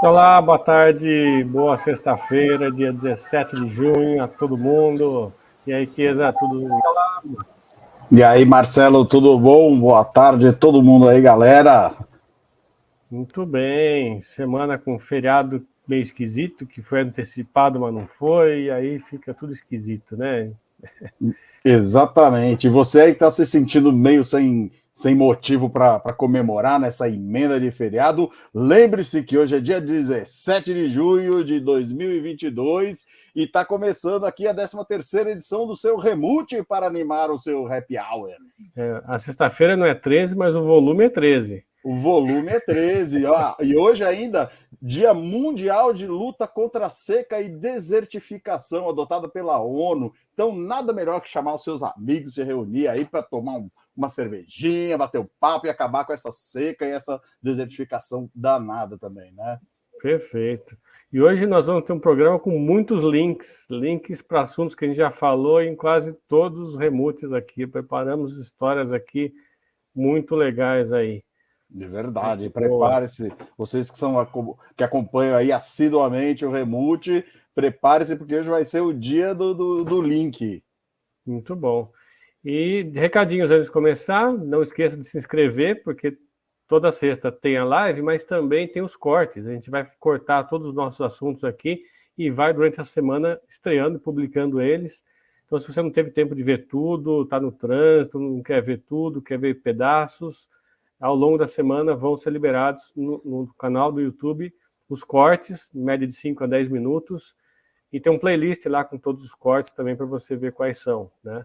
Olá, boa tarde, boa sexta-feira, dia 17 de junho a todo mundo. E aí, Kiesa, tudo? E aí, Marcelo, tudo bom? Boa tarde, todo mundo aí, galera. Muito bem. Semana com feriado meio esquisito, que foi antecipado, mas não foi, e aí fica tudo esquisito, né? Exatamente. E você aí que está se sentindo meio sem motivo para comemorar nessa emenda de feriado, lembre-se que hoje é dia 17 de junho de 2022 e está começando aqui a 13ª edição do seu Remute para animar o seu Happy Hour. A sexta-feira não é 13, mas o volume é 13. O volume é 13. Ó, e hoje ainda, Dia Mundial de Luta contra a Seca e Desertificação, adotado pela ONU. Então, nada melhor que chamar os seus amigos, se reunir aí para tomar uma cervejinha, bater um papo e acabar com essa seca e essa desertificação danada também, né? Perfeito. E hoje nós vamos ter um programa com muitos links para assuntos que a gente já falou em quase todos os remutes aqui. Preparamos histórias aqui muito legais aí. De verdade, prepare-se. Vocês que acompanham aí assiduamente o Remute, prepare-se porque hoje vai ser o dia do link. Muito bom. E recadinhos antes de começar, não esqueça de se inscrever, porque toda sexta tem a live, mas também tem os cortes. A gente vai cortar todos os nossos assuntos aqui e vai durante a semana estreando e publicando eles. Então, se você não teve tempo de ver tudo, está no trânsito, não quer ver tudo, quer ver pedaços, ao longo da semana vão ser liberados no canal do YouTube os cortes, média de 5 a 10 minutos, e tem um playlist lá com todos os cortes também para você ver quais são, né?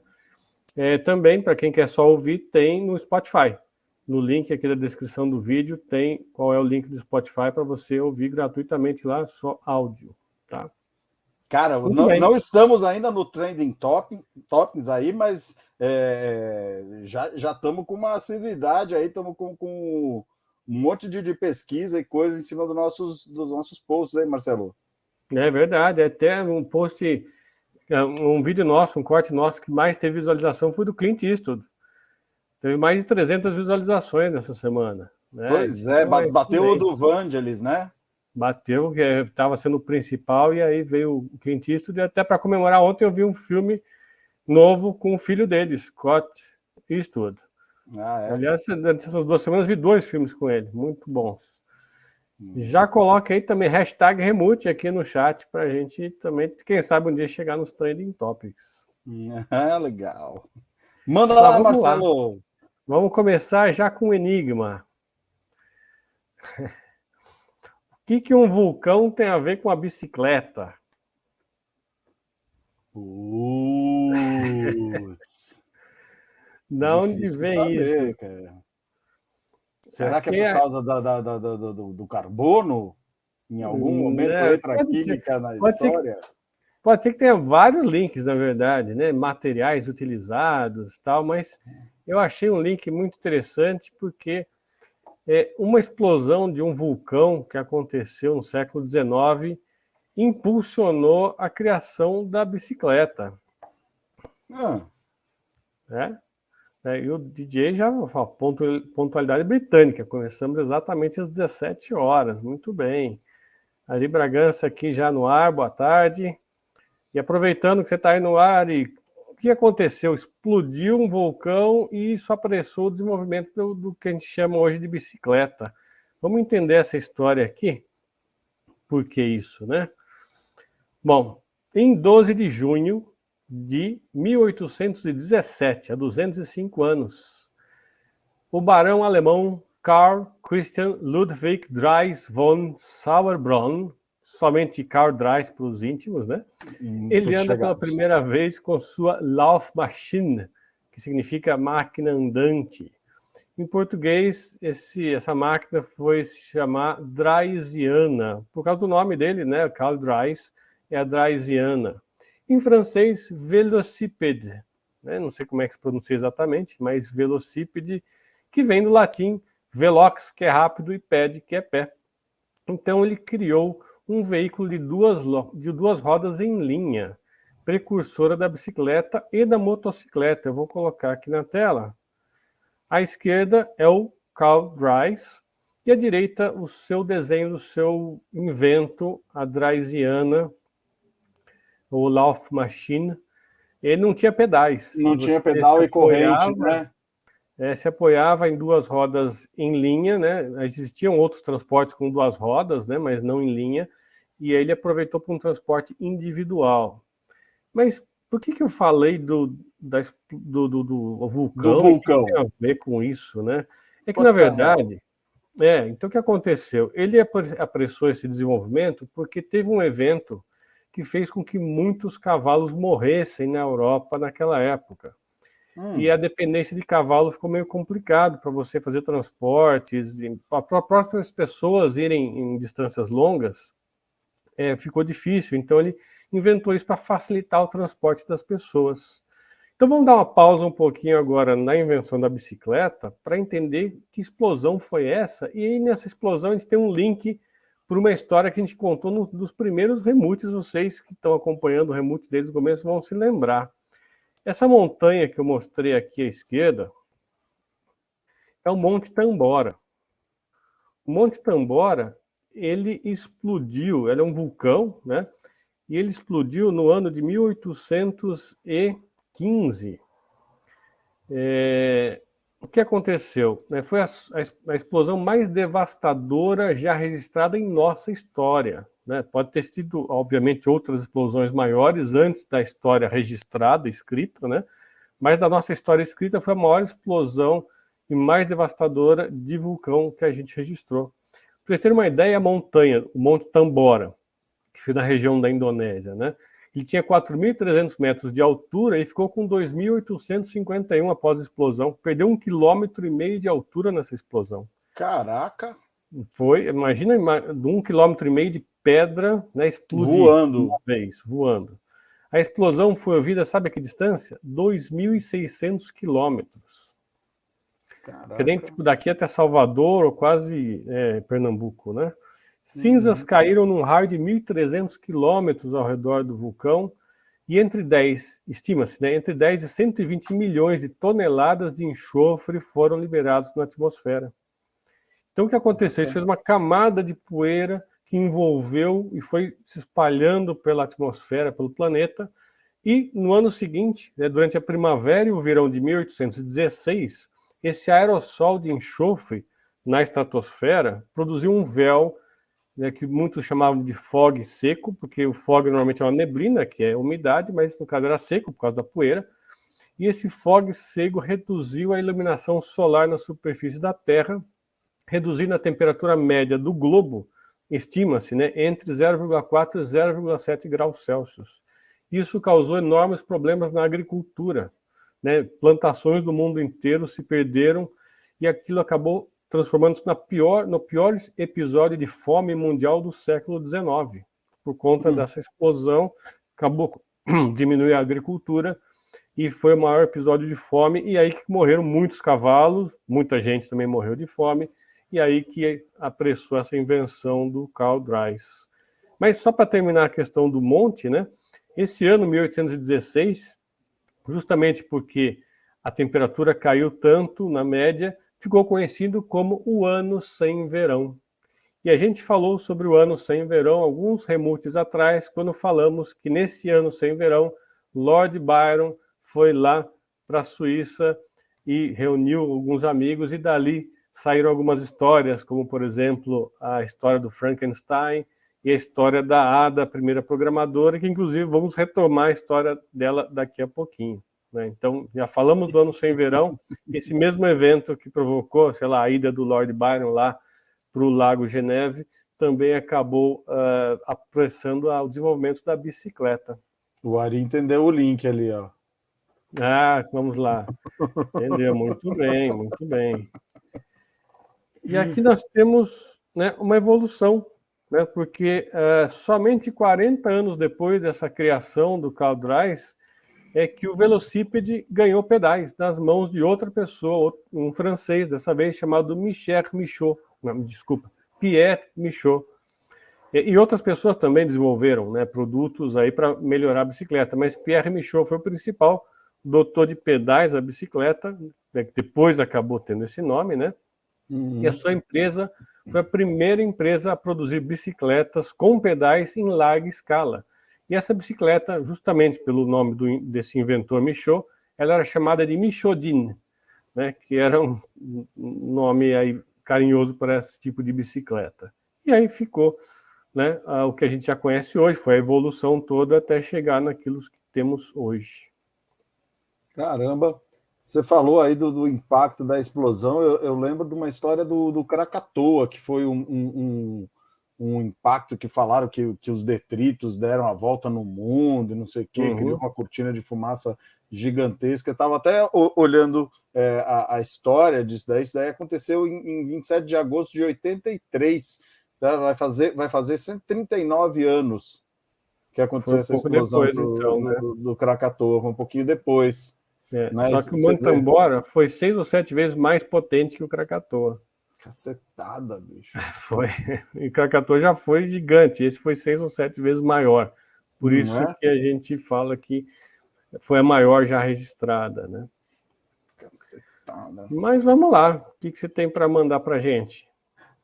Também, para quem quer só ouvir, tem no Spotify. No link aqui da descrição do vídeo tem qual é o link do Spotify para você ouvir gratuitamente lá, só áudio, tá? Cara, não estamos ainda no Trending Topics aí, mas já estamos com uma assiduidade aí, estamos com um monte de pesquisa e coisa em cima dos nossos posts aí, Marcelo. É verdade, até um post, um vídeo nosso, um corte nosso que mais teve visualização foi do Clint Eastwood. Teve mais de 300 visualizações nessa semana. Né? Pois Então, bateu o do Vangelis, né? Bateu, que estava sendo o principal, e aí veio o Clint Eastwood, e até para comemorar ontem eu vi um filme novo com o filho dele, Scott Eastwood. Aliás, nessas 2 semanas vi 2 filmes com ele, muito bons. Já coloca aí também hashtag Remute aqui no chat para a gente também, quem sabe um dia chegar nos Trending Topics. Legal. Manda lá, Marcelo. Lá. Vamos começar já com o enigma. O que um vulcão tem a ver com a bicicleta? Da onde vem saber, isso? Cara. Será que é por causa do carbono? Em algum momento entra a química na história? Pode ser que tenha vários links, na verdade, né? Materiais utilizados, tal, mas eu achei um link muito interessante porque uma explosão de um vulcão que aconteceu no século XIX impulsionou a criação da bicicleta. E o DJ já fala, pontualidade britânica, começamos exatamente às 17 horas, muito bem. Ari Bragança aqui já no ar, boa tarde. E aproveitando que você está aí no ar, o que aconteceu? Explodiu um vulcão e isso apressou o desenvolvimento do que a gente chama hoje de bicicleta. Vamos entender essa história aqui? Por que isso, né? Bom, em 12 de junho de 1817, há 205 anos, o barão alemão Karl Christian Ludwig Drais von Sauerbrunn, somente Karl Drais para os íntimos, né? Ele anda pela primeira vez com sua Laufmaschine, que significa máquina andante. Em português, essa máquina foi se chamar Draisiana, por causa do nome dele, né? Karl Drais é a Draisiana. Em francês, velocipede, né? Não sei como é que se pronuncia exatamente, mas velocipede, que vem do latim velox, que é rápido, e pede, que é pé. Então ele criou um veículo de duas rodas em linha, precursora da bicicleta e da motocicleta. Eu vou colocar aqui na tela. À esquerda é o Karl Drais e à direita o seu desenho do seu invento, a Draisiana, o Laufmaschine. Ele não tinha pedais. Não tinha pedal e corrente, né? Se apoiava em duas rodas em linha, né? Existiam outros transportes com duas rodas, né? Mas não em linha. E ele aproveitou para um transporte individual. Mas por que eu falei do vulcão? Do vulcão. O que tem a ver com isso, né? É que, na verdade, então o que aconteceu? Ele apressou esse desenvolvimento porque teve um evento que fez com que muitos cavalos morressem na Europa naquela época. E a dependência de cavalo ficou meio complicado para você fazer transportes, para próprias pessoas irem em distâncias longas, ficou difícil. Então ele inventou isso para facilitar o transporte das pessoas. Então vamos dar uma pausa um pouquinho agora na invenção da bicicleta para entender que explosão foi essa. E aí nessa explosão a gente tem um link para uma história que a gente contou nos primeiros remutes. Vocês que estão acompanhando o remute desde o começo vão se lembrar. Essa montanha que eu mostrei aqui à esquerda é o Monte Tambora. O Monte Tambora, ele explodiu, ele é um vulcão, né? E ele explodiu no ano de 1815. O que aconteceu? Foi a explosão mais devastadora já registrada em nossa história. Né? Pode ter sido, obviamente, outras explosões maiores antes da história registrada, escrita, né? Mas da nossa história escrita foi a maior explosão e mais devastadora de vulcão que a gente registrou. Para vocês terem uma ideia, a montanha, o Monte Tambora, que fica na região da Indonésia, né? Ele tinha 4.300 metros de altura e ficou com 2.851 após a explosão. Perdeu 1,5 km de altura nessa explosão. Caraca! Imagina, 1,5 km de pedra, né, explodir. Voando. A explosão foi ouvida, sabe a que distância? 2.600 quilômetros. Que nem tipo, daqui até Salvador ou quase Pernambuco, né? Cinzas caíram num raio de 1.300 quilômetros ao redor do vulcão e estima-se, né, entre 10 e 120 milhões de toneladas de enxofre foram liberados na atmosfera. Então o que aconteceu? Isso fez uma camada de poeira que envolveu e foi se espalhando pela atmosfera, pelo planeta, e no ano seguinte, né, durante a primavera e o verão de 1816, esse aerossol de enxofre na estratosfera produziu um véu, né, que muitos chamavam de fog seco, porque o fog normalmente é uma neblina, que é umidade, mas no caso era seco por causa da poeira, e esse fog seco reduziu a iluminação solar na superfície da Terra, reduzindo a temperatura média do globo, estima-se, né, entre 0,4 e 0,7 graus Celsius. Isso causou enormes problemas na agricultura, né? Plantações do mundo inteiro se perderam e aquilo acabou transformando-se no pior episódio de fome mundial do século XIX. Por conta dessa explosão, acabou diminuir a agricultura e foi o maior episódio de fome, e aí que morreram muitos cavalos, muita gente também morreu de fome, e aí que apressou essa invenção do Karl Drais. Mas só para terminar a questão do monte, né? Esse ano, 1816, justamente porque a temperatura caiu tanto na média, ficou conhecido como o ano sem verão. E a gente falou sobre o ano sem verão alguns remutes atrás, quando falamos que nesse ano sem verão, Lord Byron foi lá para a Suíça e reuniu alguns amigos, e dali saíram algumas histórias, como, por exemplo, a história do Frankenstein e a história da Ada, a primeira programadora, que, inclusive, vamos retomar a história dela daqui a pouquinho. Né? Então, já falamos do ano sem verão, esse mesmo evento que provocou, sei lá, a ida do Lord Byron lá para o Lago Geneve, também acabou apressando o desenvolvimento da bicicleta. O Ari entendeu o link ali, ó. Vamos lá. Entendeu? Muito bem, muito bem. E aqui nós temos, né, uma evolução, né, porque somente 40 anos depois dessa criação do Karl Drais é que o velocípede ganhou pedais nas mãos de outra pessoa, um francês, dessa vez chamado Pierre Michaud. E outras pessoas também desenvolveram, né, produtos aí para melhorar a bicicleta, mas Pierre Michaud foi o principal, doutor de pedais da bicicleta, né, que depois acabou tendo esse nome, né? E a sua empresa foi a primeira empresa a produzir bicicletas com pedais em larga escala. E essa bicicleta, justamente pelo nome desse inventor Michaud, ela era chamada de Michaudine, né, que era um nome aí carinhoso para esse tipo de bicicleta. E aí ficou, né, o que a gente já conhece hoje, foi a evolução toda até chegar naquilo que temos hoje. Caramba, você falou aí do impacto da explosão, eu lembro de uma história do Krakatoa, que foi um impacto que falaram que os detritos deram a volta no mundo, não sei o quê, criou uma cortina de fumaça gigantesca. Eu estava até olhando a história disso daí. Isso daí aconteceu em 27 de agosto de 83. Tá? Vai fazer 139 anos que Foi aconteceu um essa pouco explosão depois, então, né? do Krakatoa, um pouquinho depois. Né? Só que o Mantambora foi 6 ou 7 vezes mais potente que o Krakatoa. Cacetada, bicho. Foi. E o Krakatoa já foi gigante, esse foi 6 ou 7 vezes maior. Por isso que a gente fala que foi a maior já registrada, né? Cacetada. Mas vamos lá, o que você tem para mandar para gente?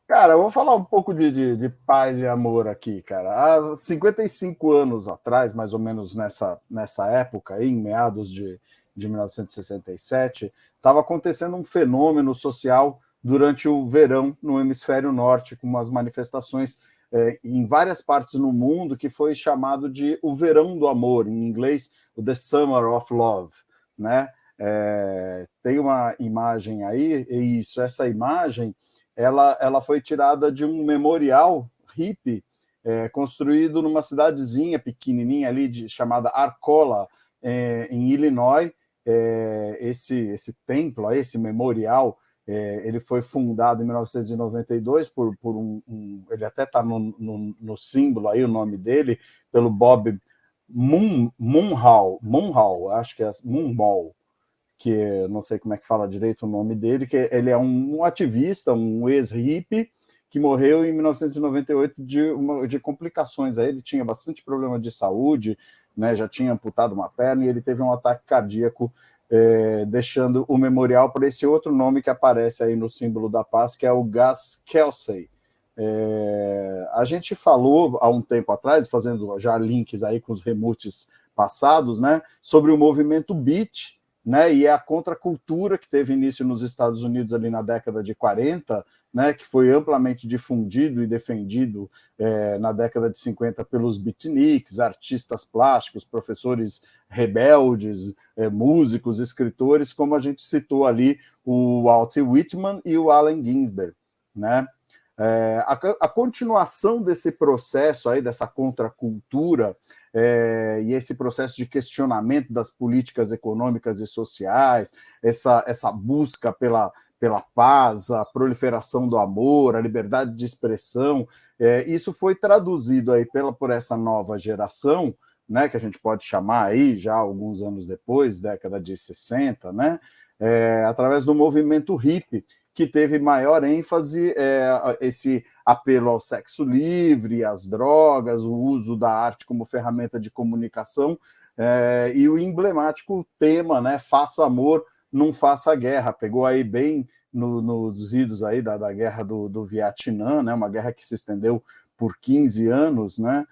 Cara, eu vou falar um pouco de paz e amor aqui, cara. Há 55 anos atrás, mais ou menos nessa época, aí, em meados de 1967, estava acontecendo um fenômeno social durante o verão no hemisfério norte, com umas manifestações em várias partes no mundo, que foi chamado de o verão do amor, em inglês, o The Summer of Love, né? Tem uma imagem aí, e essa imagem ela foi tirada de um memorial hippie construído numa cidadezinha pequenininha ali chamada Arcola, em Illinois. Esse templo, esse memorial, ele foi fundado em 1992 por ele até está no símbolo aí, o nome dele, pelo Bob Munhall, acho que é Munhall, que não sei como é que fala direito o nome dele, que ele é um ativista, um ex-hippie, que morreu em 1998 de complicações. Aí ele tinha bastante problema de saúde, né, já tinha amputado uma perna, e ele teve um ataque cardíaco, deixando o memorial por esse outro nome que aparece aí no símbolo da paz, que é o Gus Kelsey. A gente falou há um tempo atrás, fazendo já links aí com os remutes passados, né, sobre o movimento Beat, né, e a contracultura que teve início nos Estados Unidos ali na década de 40, né, que foi amplamente difundido e defendido na década de 50 pelos beatniks, artistas plásticos, professores rebeldes, músicos, escritores, como a gente citou ali o Walt Whitman e o Allen Ginsberg, né? A continuação desse processo aí, dessa contracultura, e esse processo de questionamento das políticas econômicas e sociais, essa busca pela paz, a proliferação do amor, a liberdade de expressão, isso foi traduzido aí por essa nova geração, né, que a gente pode chamar aí, já alguns anos depois, década de 60, né, através do movimento hippie, que teve maior ênfase esse apelo ao sexo livre, às drogas, o uso da arte como ferramenta de comunicação, e o emblemático tema, né, faça amor, não faça guerra. Pegou aí bem nos idos aí da guerra do Vietnã, né, uma guerra que se estendeu por 15 anos, né,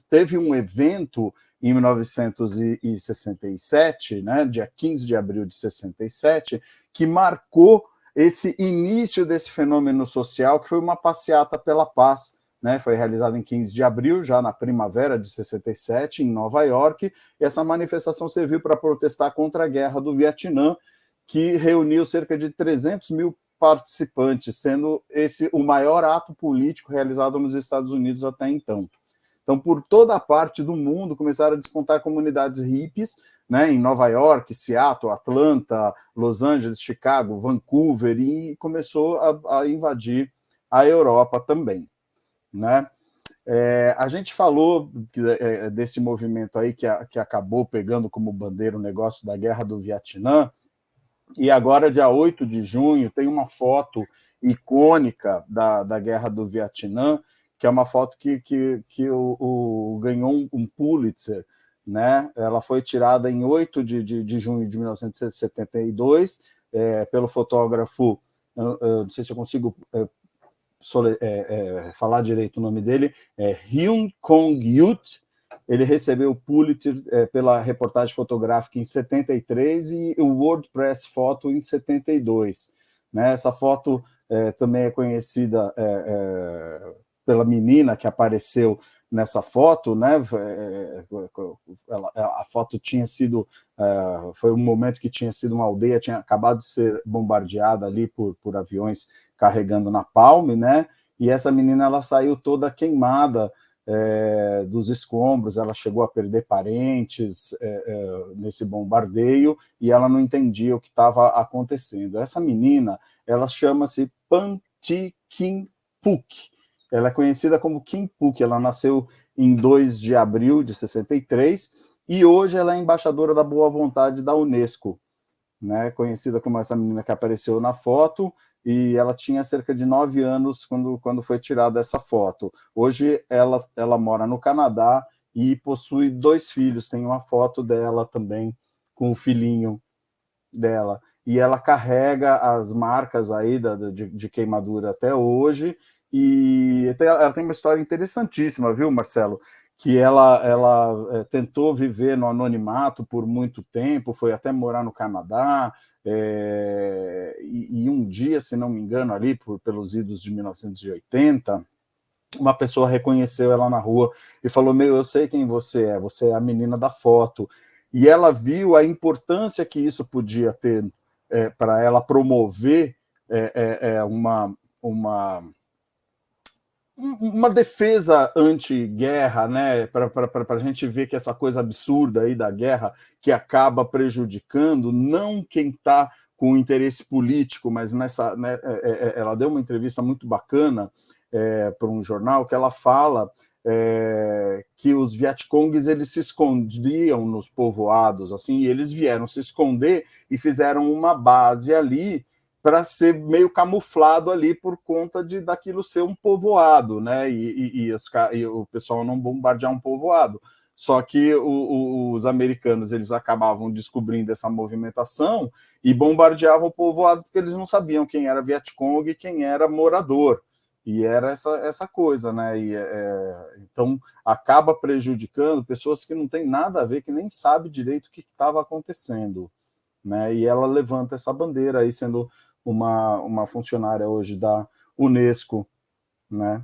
teve um evento em 1967, né, dia 15 de abril de 67, que marcou esse início desse fenômeno social, que foi uma passeata pela paz, né, foi realizada em 15 de abril, já na primavera de 67, em Nova York, e essa manifestação serviu para protestar contra a guerra do Vietnã, que reuniu cerca de 300 mil participantes, sendo esse o maior ato político realizado nos Estados Unidos até então. Então, por toda a parte do mundo, começaram a despontar comunidades hippies, né, em Nova York, Seattle, Atlanta, Los Angeles, Chicago, Vancouver, e começou a invadir a Europa também, né? A gente falou desse movimento aí que acabou pegando como bandeira o negócio da Guerra do Vietnã, e agora, dia 8 de junho, tem uma foto icônica da Guerra do Vietnã, que é uma foto que ganhou um Pulitzer, né? Ela foi tirada em 8 de junho de 1972, pelo fotógrafo, não sei se eu consigo falar direito o nome dele, Hyun Kong-Yut. Ele recebeu o Pulitzer pela reportagem fotográfica em 73 e o World Press Photo em 72. Né? Essa foto também é conhecida pela menina que apareceu nessa foto, né? A foto tinha sido, foi um momento que tinha sido uma aldeia, tinha acabado de ser bombardeada ali por aviões carregando napalm, né? E essa menina ela saiu toda queimada dos escombros, ela chegou a perder parentes nesse bombardeio e ela não entendia o que estava acontecendo. Essa menina, ela chama-se Pan Chi Kim Phuc. Ela é conhecida como Kim Phuc, ela nasceu em 2 de abril de 63 e hoje ela é embaixadora da boa vontade da Unesco, né? Conhecida como essa menina que apareceu na foto, e ela tinha cerca de 9 anos quando foi tirada essa foto. Hoje ela mora no Canadá e possui 2 filhos, tem uma foto dela também com o filhinho dela, e ela carrega as marcas aí de queimadura até hoje, e ela tem uma história interessantíssima, viu, Marcelo? Que ela tentou viver no anonimato por muito tempo, foi até morar no Canadá, e um dia, se não me engano, ali pelos idos de 1980, uma pessoa reconheceu ela na rua e falou: meu, eu sei quem você é a menina da foto. E ela viu a importância que isso podia ter para ela promover uma defesa anti-guerra, né? Para a gente ver que essa coisa absurda aí da guerra que acaba prejudicando não quem está com interesse político, mas nessa, né, ela deu uma entrevista muito bacana para um jornal que ela fala que os Vietcongues eles se escondiam nos povoados, assim, e eles vieram se esconder e fizeram uma base ali para ser meio camuflado ali por conta daquilo ser um povoado, né? E o pessoal não bombardear um povoado. Só que os americanos eles acabavam descobrindo essa movimentação e bombardeavam o povoado porque eles não sabiam quem era Vietcong e quem era morador. E era essa coisa, né? Então acaba prejudicando pessoas que não têm nada a ver, que nem sabem direito o que estava acontecendo, né? E ela levanta essa bandeira aí, sendo uma funcionária hoje da Unesco, né?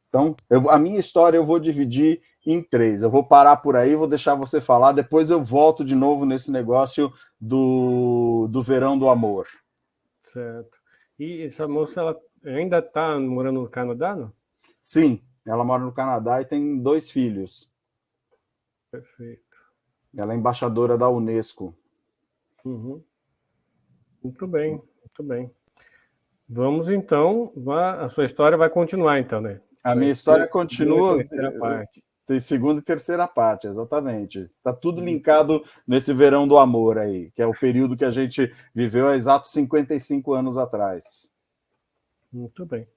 Então, a minha história eu vou dividir em 3. Eu vou parar por aí, vou deixar você falar, depois eu volto de novo nesse negócio do verão do amor. Certo. E essa moça, ela ainda está morando no Canadá, não? Sim, ela mora no Canadá e tem 2 filhos. Perfeito. Ela é embaixadora da Unesco. Uhum. Muito bem, muito bem. Vamos então, a sua história vai continuar então, né? A minha história continua, Terceira parte. Tem 2ª e 3ª parte, exatamente. Está tudo linkado nesse verão do amor aí, que é o período que a gente viveu há exatos 55 anos atrás. Muito bem.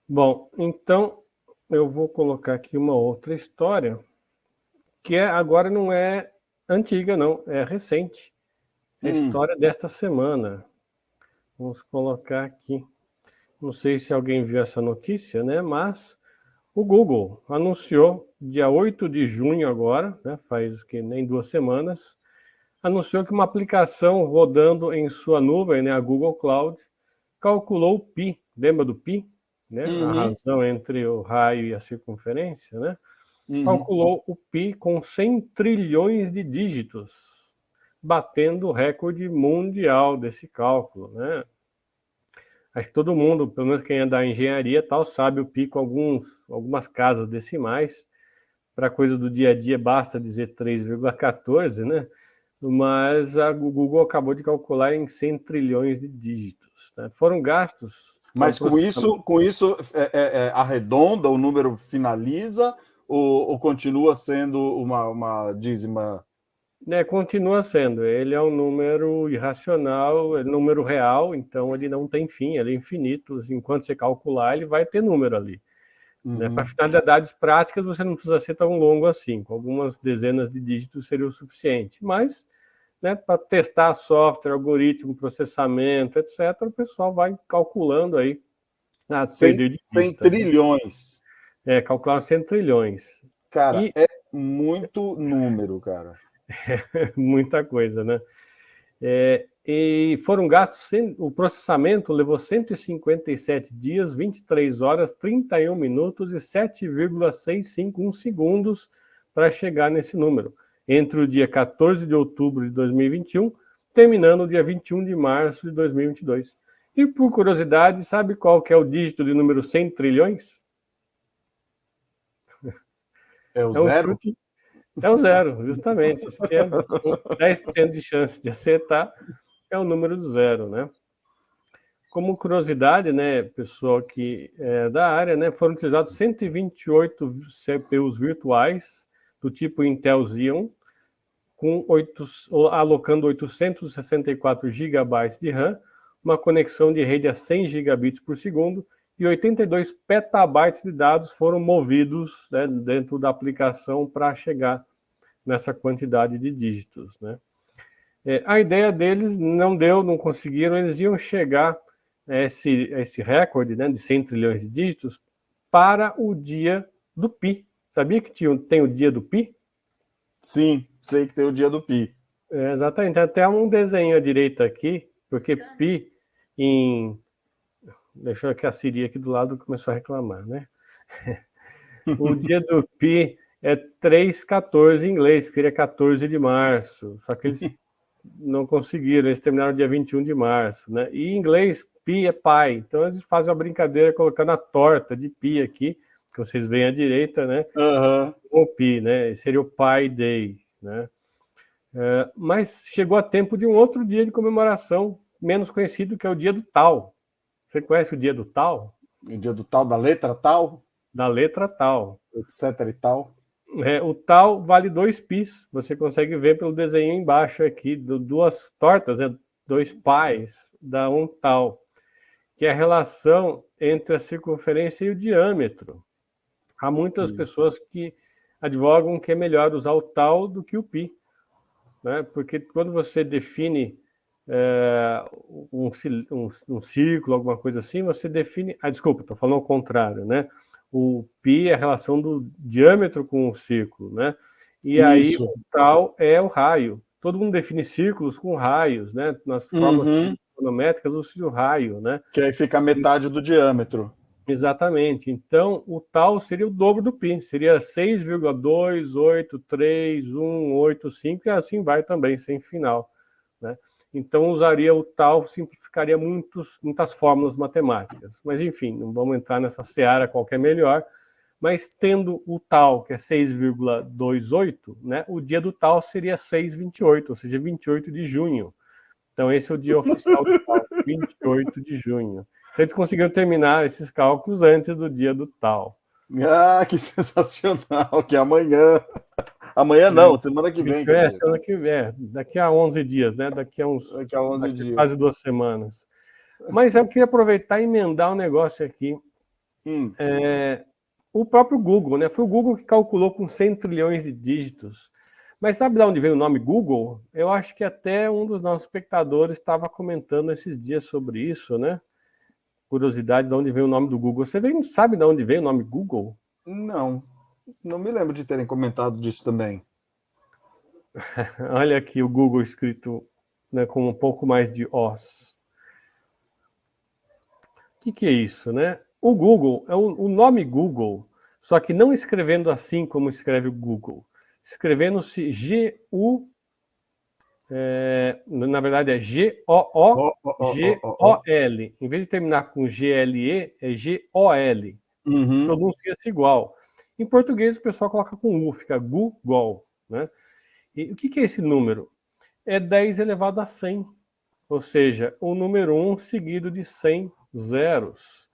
Bom, então eu vou colocar aqui uma outra história, que agora não é antiga, não, é recente. É a história desta semana. Vamos colocar aqui. Não sei se alguém viu essa notícia, né? Mas o Google anunciou, dia 8 de junho agora, né? Faz que nem 2 semanas, anunciou que uma aplicação rodando em sua nuvem, né, a Google Cloud, calculou o π. Lembra do π? Né? A razão entre o raio e a circunferência, né? Calculou o π com 100 trilhões de dígitos, batendo o recorde mundial desse cálculo, né? Acho que todo mundo, pelo menos quem é da engenharia tal, sabe o π com algumas casas decimais. Para coisa do dia a dia basta dizer 3,14, né? Mas o Google acabou de calcular em 100 trilhões de dígitos. Né? Foram gastos... Mas com isso arredonda, o número finaliza ou continua sendo uma dízima? Continua sendo. Ele é um número irracional, é número real, então ele não tem fim, ele é infinito. Enquanto você calcular, ele vai ter número ali. Né? Para finalidades práticas, você não precisa ser tão longo assim. Com algumas dezenas de dígitos seria o suficiente. Mas né, para testar software, algoritmo, processamento, etc., o pessoal vai calculando aí a perder de 100 vista. trilhões. Calcular 100 trilhões. Cara, E é muito número, cara. muita coisa, né? E foram gastos, o processamento levou 157 dias, 23 horas, 31 minutos e 7,651 segundos para chegar nesse número, entre o dia 14 de outubro de 2021, terminando o dia 21 de março de 2022. E por curiosidade, sabe qual que é o dígito de número 100 trilhões? É o É um zero? chute. É o zero, justamente. Se tinha 10% de chance de acertar, é o número do zero, né? Como curiosidade, né, pessoal que é da área, né, foram utilizados 128 CPUs virtuais do tipo Intel Xeon, alocando 864 GB de RAM, uma conexão de rede a 100 gigabits por segundo e 82 petabytes de dados foram movidos, né, dentro da aplicação para chegar nessa quantidade de dígitos, né? A ideia deles não conseguiram, eles iam chegar a esse recorde, né, de 100 trilhões de dígitos para o dia do Pi. Sabia que tem o dia do Pi? Sim, sei que tem o dia do Pi. Exatamente, tem até um desenho à direita aqui, porque Pi em... Deixa eu ver que a Siri aqui do lado começou a reclamar, né? O dia do Pi é 3/14 em inglês, que seria 14 de março, só que eles não conseguiram, eles terminaram dia 21 de março, né? E em inglês, pi é pai, então eles fazem uma brincadeira colocando a torta de pi aqui, que vocês veem à direita, né? Uhum. O pi, né? Seria o Pi Day, né? Mas chegou a tempo de um outro dia de comemoração, menos conhecido, que é o dia do tal. Você conhece o dia do tal? O dia do tal, da letra tal, Da letra tal. etc e tal. O tal vale 2 pis. Você consegue ver pelo desenho embaixo aqui, duas tortas, né? 2 pais, dá um tal, que é a relação entre a circunferência e o diâmetro. Há muitas pessoas que advogam que é melhor usar o tal do que o pi, né? Porque quando você define um círculo, alguma coisa assim, você define... desculpa, estou falando ao contrário, né? O pi é a relação do diâmetro com o círculo, né? E aí Isso. o tal é o raio. Todo mundo define círculos com raios, né? Nas formas trigonométricas usa o raio, né? Que aí fica a metade do diâmetro. Exatamente. Então, o tal seria o dobro do pi, seria 6,2833185 e assim vai também, sem final, né? Então, usaria o tal, simplificaria muitas fórmulas matemáticas. Mas, enfim, não vamos entrar nessa seara qual que é melhor. Mas tendo o tal, que é 6,28, né, o dia do tal seria 6/28, ou seja, 28 de junho. Então, esse é o dia oficial do tal, 28 de junho. Então, eles conseguiram terminar esses cálculos antes do dia do tal. Ah, que sensacional, que é amanhã. Amanhã não, semana que vem, quer dizer. Semana que vem, daqui a 11 dias, né? Daqui a Daqui a 11 dias. quase 2 semanas. Mas eu queria aproveitar e emendar um negócio aqui. O próprio Google, né? Foi o Google que calculou com 100 trilhões de dígitos. Mas sabe de onde veio o nome Google? Eu acho que até um dos nossos espectadores estava comentando esses dias sobre isso, né? Curiosidade de onde veio o nome do Google. Você sabe de onde veio o nome Google? Não, não me lembro de terem comentado disso também. Olha aqui o Google escrito, né, com um pouco mais de os. O que é isso, né? O Google é o nome Google, só que não escrevendo assim como escreve o Google, escrevendo-se G-U, na verdade é G-O-O-G-O-L. Em vez de terminar com G-L-E, é G-O-L. Pronuncia-se igual. Em português o pessoal coloca com U, fica Google, né? E o que é esse número? É 10 elevado a 100, ou seja, o número 1 seguido de 100 zeros.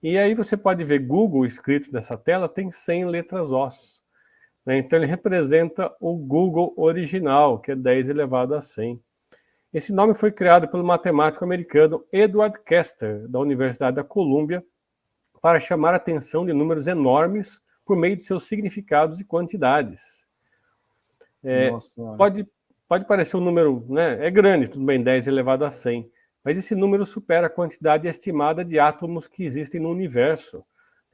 E aí você pode ver Google escrito nessa tela, tem 100 letras Os, né? Então ele representa o Google original, que é 10 elevado a 100. Esse nome foi criado pelo matemático americano Edward Kester, da Universidade da Colômbia, para chamar a atenção de números enormes por meio de seus significados e quantidades. pode parecer um número, né? É grande, tudo bem, 10 elevado a 100. Mas esse número supera a quantidade estimada de átomos que existem no universo.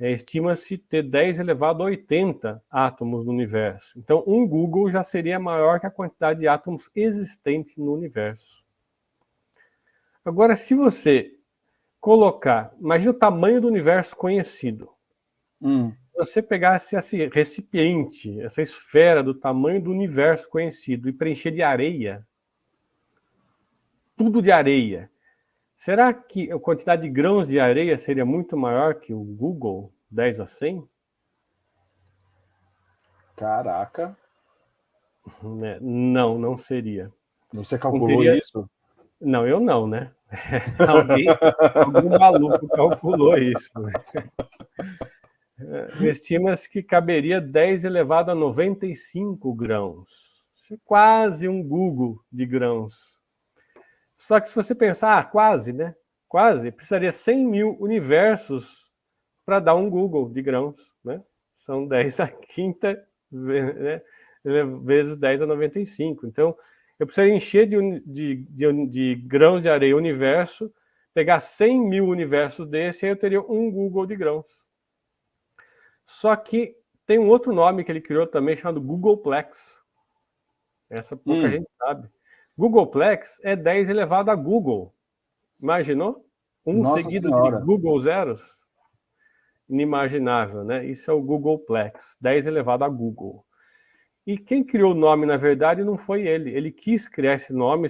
Estima-se ter 10 elevado a 80 átomos no universo. Então, um Google já seria maior que a quantidade de átomos existente no universo. Agora, se você colocar, imagina o tamanho do universo conhecido. Se você pegasse esse recipiente, essa esfera do tamanho do universo conhecido e preencher de areia, tudo de areia, será que a quantidade de grãos de areia seria muito maior que o Google 10 a 100? Caraca. Não, não seria. Você calculou isso? Não, eu não, né? Algum maluco calculou isso. Estima-se que caberia 10 elevado a 95 grãos. Isso é quase um Google de grãos. Só que se você pensar, quase, né? Quase, precisaria 100 mil universos para dar um Google de grãos, né? São 10 a quinta, né? Vezes 10 a 95. Então, eu precisaria encher de grãos de areia o universo, pegar 100 mil universos desse, aí eu teria um Google de grãos. Só que tem um outro nome que ele criou também, chamado Googleplex. Essa pouca gente sabe. Googleplex é 10 elevado a Google. Imaginou? Nossa seguido Senhora. de Google zeros? Inimaginável, né? Isso é o Googleplex, 10 elevado a Google. E quem criou o nome, na verdade, não foi ele. Ele quis criar esse nome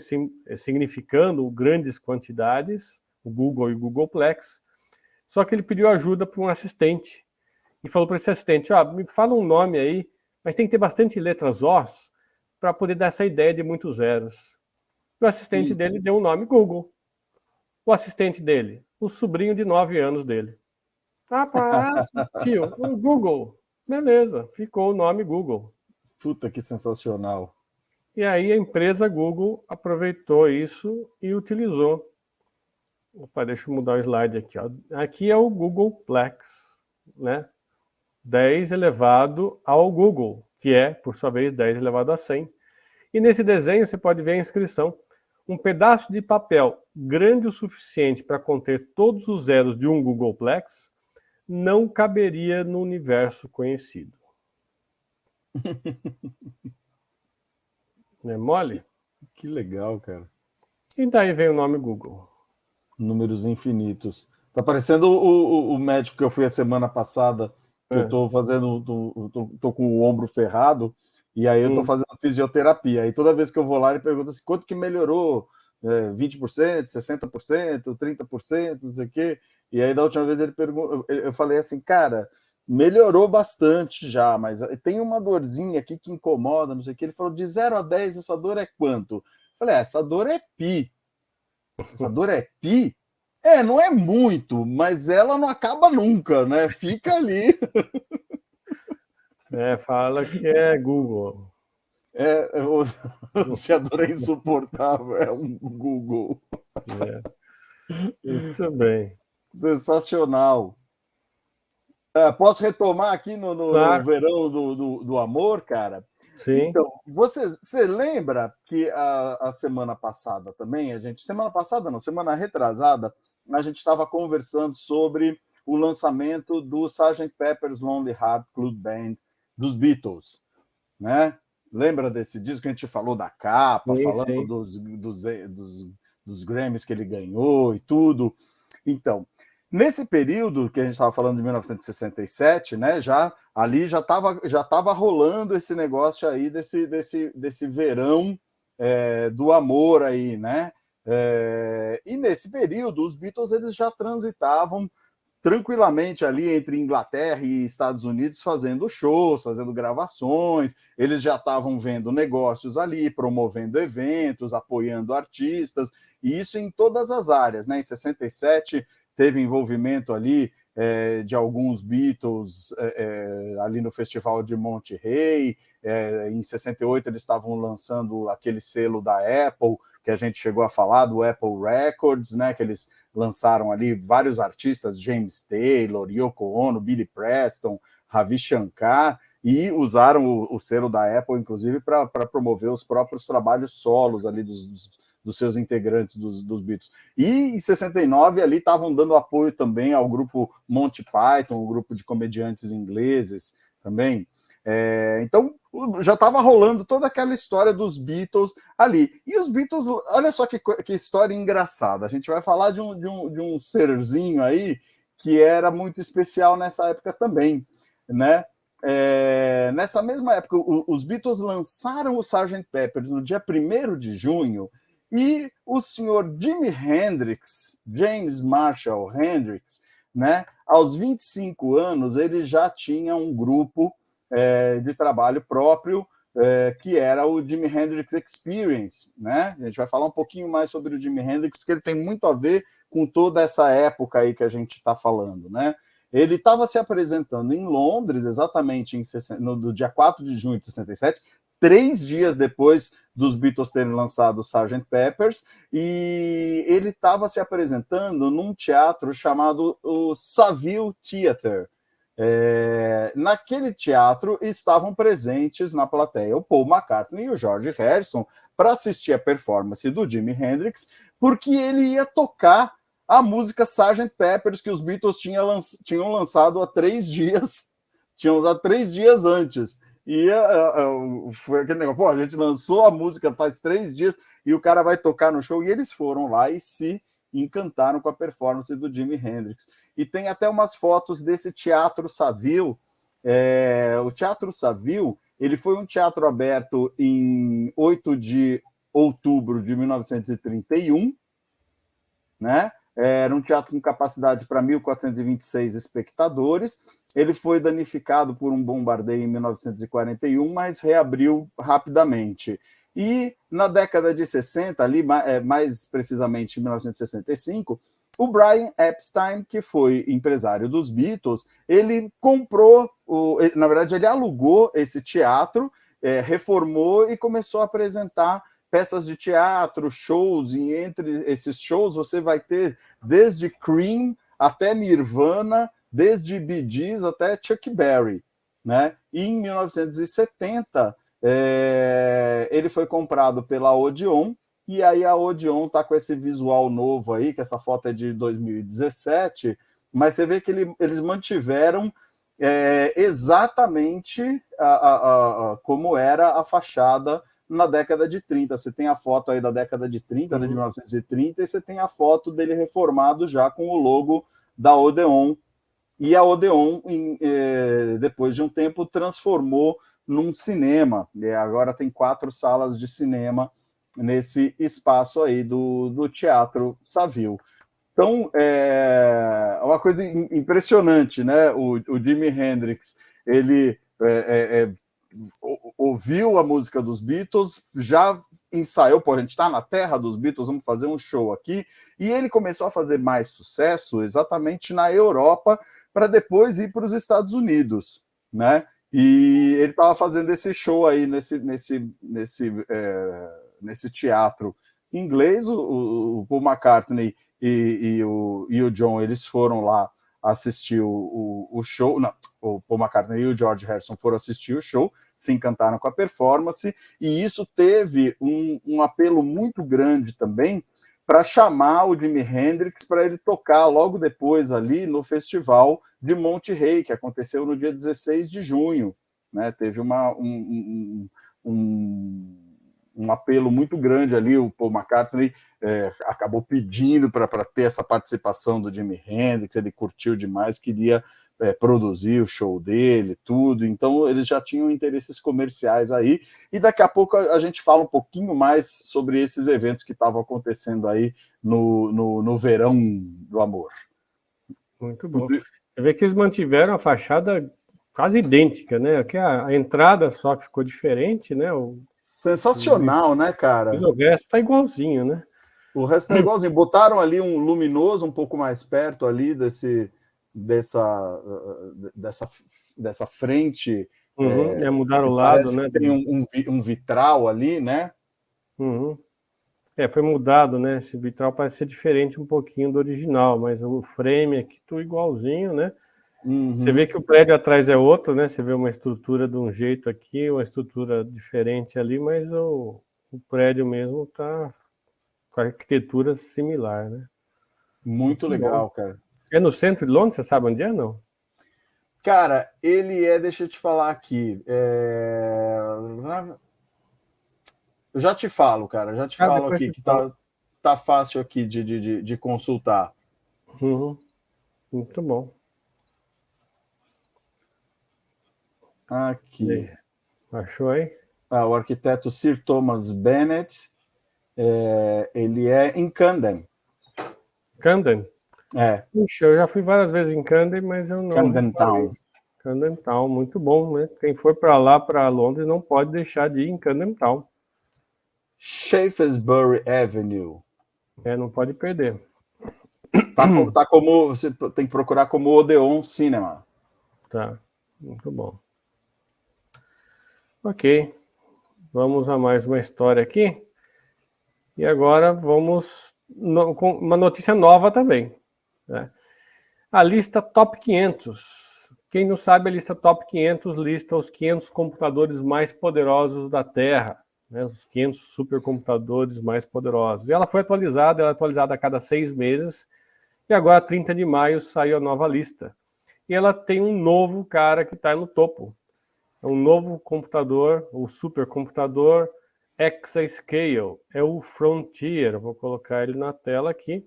significando grandes quantidades, o Google e o Googleplex, só que ele pediu ajuda para um assistente. E falou para esse assistente, me fala um nome aí, mas tem que ter bastante letras Os para poder dar essa ideia de muitos zeros. E o assistente dele deu o nome Google. O assistente dele, o sobrinho de 9 anos dele. Tio, o Google. Beleza, ficou o nome Google. Puta, que sensacional. E aí a empresa Google aproveitou isso e utilizou. Opa, deixa eu mudar o slide aqui. Ó. Aqui é o Googleplex, né? 10 elevado ao Google, que é, por sua vez, 10 elevado a 100. E nesse desenho você pode ver a inscrição. Um pedaço de papel grande o suficiente para conter todos os zeros de um Googleplex não caberia no universo conhecido. Não é mole? Que legal, cara. E daí vem o nome Google. Números infinitos. Tá parecendo o médico que eu fui a semana passada, que eu tô fazendo, tô com o ombro ferrado, e aí eu tô fazendo fisioterapia. E toda vez que eu vou lá, ele pergunta assim, quanto que melhorou? 20%, 60%, 30%, não sei o quê. E aí da última vez ele perguntou, eu falei assim, cara, melhorou bastante já, mas tem uma dorzinha aqui que incomoda, não sei o quê. Ele falou, de 0 a 10, essa dor é quanto? Eu falei, essa dor é pi. Essa dor é pi? Não é muito, mas ela não acaba nunca, né? Fica ali. Fala que é Google. Se a dor é insuportável, é um Google. Muito bem. Sensacional. Posso retomar aqui no Claro. verão do amor, cara? Sim. Então, você lembra que a semana passada também, semana retrasada, a gente estava conversando sobre o lançamento do Sgt. Pepper's Lonely Hearts Club Band dos Beatles, né? Lembra desse disco que a gente falou da capa, falando dos Grammys que ele ganhou e tudo? Então, nesse período que a gente estava falando de 1967, né, já estava rolando esse negócio aí desse verão do amor aí, né? E nesse período os Beatles eles já transitavam tranquilamente ali entre Inglaterra e Estados Unidos fazendo shows, fazendo gravações, eles já estavam vendo negócios ali, promovendo eventos, apoiando artistas, e isso em todas as áreas, né? Em 67 teve envolvimento ali de alguns Beatles ali no Festival de Monterey, em 68 eles estavam lançando aquele selo da Apple, que a gente chegou a falar, do Apple Records, né, que eles lançaram ali vários artistas, James Taylor, Yoko Ono, Billy Preston, Ravi Shankar, e usaram o selo da Apple, inclusive, para promover os próprios trabalhos solos ali dos seus integrantes dos Beatles. E em 69 ali estavam dando apoio também ao grupo Monty Python, um grupo de comediantes ingleses também. Então já estava rolando toda aquela história dos Beatles ali. E os Beatles, olha só que história engraçada. A gente vai falar de um serzinho aí que era muito especial nessa época também, né? Nessa mesma época, os Beatles lançaram o Sgt. Pepper no dia 1º de junho, e o senhor Jimi Hendrix, James Marshall Hendrix, né, aos 25 anos, ele já tinha um grupo de trabalho próprio, que era o Jimi Hendrix Experience, né? A gente vai falar um pouquinho mais sobre o Jimi Hendrix, porque ele tem muito a ver com toda essa época aí que a gente está falando, né? Ele estava se apresentando em Londres, exatamente no dia 4 de junho de 67, 3 dias depois dos Beatles terem lançado o Sgt. Peppers, e ele estava se apresentando num teatro chamado o Savile Theatre. Naquele teatro estavam presentes na plateia o Paul McCartney e o George Harrison para assistir a performance do Jimi Hendrix, porque ele ia tocar a música Sgt. Peppers, que os Beatles tinham lançado há 3 dias, tinham usado 3 dias antes. E foi aquele negócio, pô, a gente lançou a música faz 3 dias e o cara vai tocar no show, e eles foram lá e se encantaram com a performance do Jimi Hendrix. E tem até umas fotos desse Teatro Savile. O Teatro Savile, ele foi um teatro aberto em 8 de outubro de 1931, né? Era um teatro com capacidade para 1.426 espectadores. Ele foi danificado por um bombardeio em 1941, mas reabriu rapidamente. E na década de 60, ali, mais precisamente em 1965, o Brian Epstein, que foi empresário dos Beatles, ele comprou, na verdade, ele alugou esse teatro, reformou e começou a apresentar peças de teatro, shows, e entre esses shows você vai ter desde Cream até Nirvana, desde Bee Gees até Chuck Berry, né? E em 1970 ele foi comprado pela Odeon, e aí a Odeon está com esse visual novo aí, que essa foto é de 2017, mas você vê que eles mantiveram exatamente como era a fachada na década de 30. Você tem a foto aí da década de 30, né, de 1930, e você tem a foto dele reformado já com o logo da Odeon. E a Odeon, depois de um tempo, transformou num cinema. Agora tem 4 salas de cinema nesse espaço aí do Teatro Savile. Então, é uma coisa impressionante, né? O Jimi Hendrix, ele ouviu a música dos Beatles, já ensaiou, pô, a gente está na terra dos Beatles, vamos fazer um show aqui, e ele começou a fazer mais sucesso exatamente na Europa, para depois ir para os Estados Unidos, né? E ele estava fazendo esse show aí nesse teatro inglês. O Paul McCartney e o John, eles foram lá assistir o show. Não, o Paul McCartney e o George Harrison foram assistir o show, se encantaram com a performance, e isso teve um apelo muito grande também para chamar o Jimi Hendrix para ele tocar logo depois ali no festival de Monterey, que aconteceu no dia 16 de junho. Né? Teve um apelo muito grande ali. O Paul McCartney acabou pedindo para ter essa participação do Jimi Hendrix, ele curtiu demais, queria produzir o show dele, tudo. Então eles já tinham interesses comerciais aí, e daqui a pouco a gente fala um pouquinho mais sobre esses eventos que estavam acontecendo aí no verão do amor. Muito bom. Você vê que eles mantiveram a fachada quase idêntica, né? Aqui a entrada só que ficou diferente, né? Sensacional, né, cara? Mas o resto tá igualzinho, né? O resto tá igualzinho. Botaram ali um luminoso um pouco mais perto ali dessa frente. Mudaram o lado, né? Tem um vitral ali, né? Uhum. Foi mudado, né? Esse vitral parece ser diferente um pouquinho do original, mas o frame aqui tudo igualzinho, né? Você vê que o prédio atrás é outro, né? Você vê uma estrutura de um jeito aqui, uma estrutura diferente ali, mas o prédio mesmo está com a arquitetura similar, né? Muito legal, bom. cara. É no centro de Londres? Você sabe onde é, não? Cara, ele é, deixa eu te falar aqui. Eu já te falo, cara. Já te falo Depois aqui você que fala. tá fácil aqui de consultar. Uhum. Muito bom. Aqui. Achou aí? O arquiteto Sir Thomas Bennett, ele é em Camden. Camden? Puxa, eu já fui várias vezes em Camden, mas eu não Camden reparei. Town. Camden Town, muito bom, né? Quem for para lá, para Londres, não pode deixar de ir em Camden Town. Shaftesbury Avenue. Não pode perder. Tá como, você tem que procurar como Odeon Cinema. Tá, muito bom. Ok, vamos a mais uma história aqui. E agora vamos com uma notícia nova também, né? A lista Top 500. Quem não sabe, a lista Top 500 lista os 500 computadores mais poderosos da Terra, né? Os 500 supercomputadores mais poderosos. E ela foi atualizada, ela é atualizada a cada 6 meses, e agora, 30 de maio, saiu a nova lista. E ela tem um novo cara que está no topo. É um novo computador, o supercomputador Exascale, é o Frontier. Vou colocar ele na tela aqui.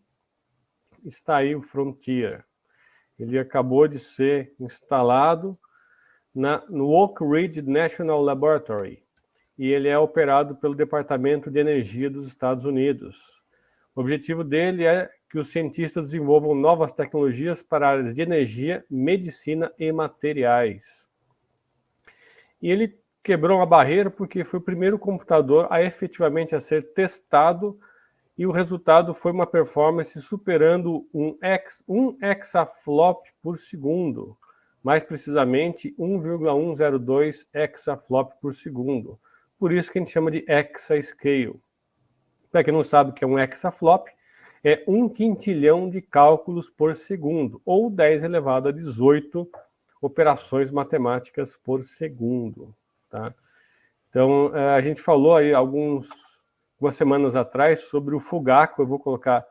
Está aí o Frontier. Ele acabou de ser instalado no Oak Ridge National Laboratory e ele é operado pelo Departamento de Energia dos Estados Unidos. O objetivo dele é que os cientistas desenvolvam novas tecnologias para áreas de energia, medicina e materiais. E ele quebrou uma barreira porque foi o primeiro computador a efetivamente a ser testado e o resultado foi uma performance superando um exaflop por segundo, mais precisamente 1,102 exaflop por segundo. Por isso que a gente chama de exascale. Para quem não sabe o que é um exaflop, é 1 quintilhão de cálculos por segundo, ou 10 elevado a 18 operações matemáticas por segundo. Tá? Então, a gente falou aí algumas semanas atrás sobre o Fugaku, eu vou colocar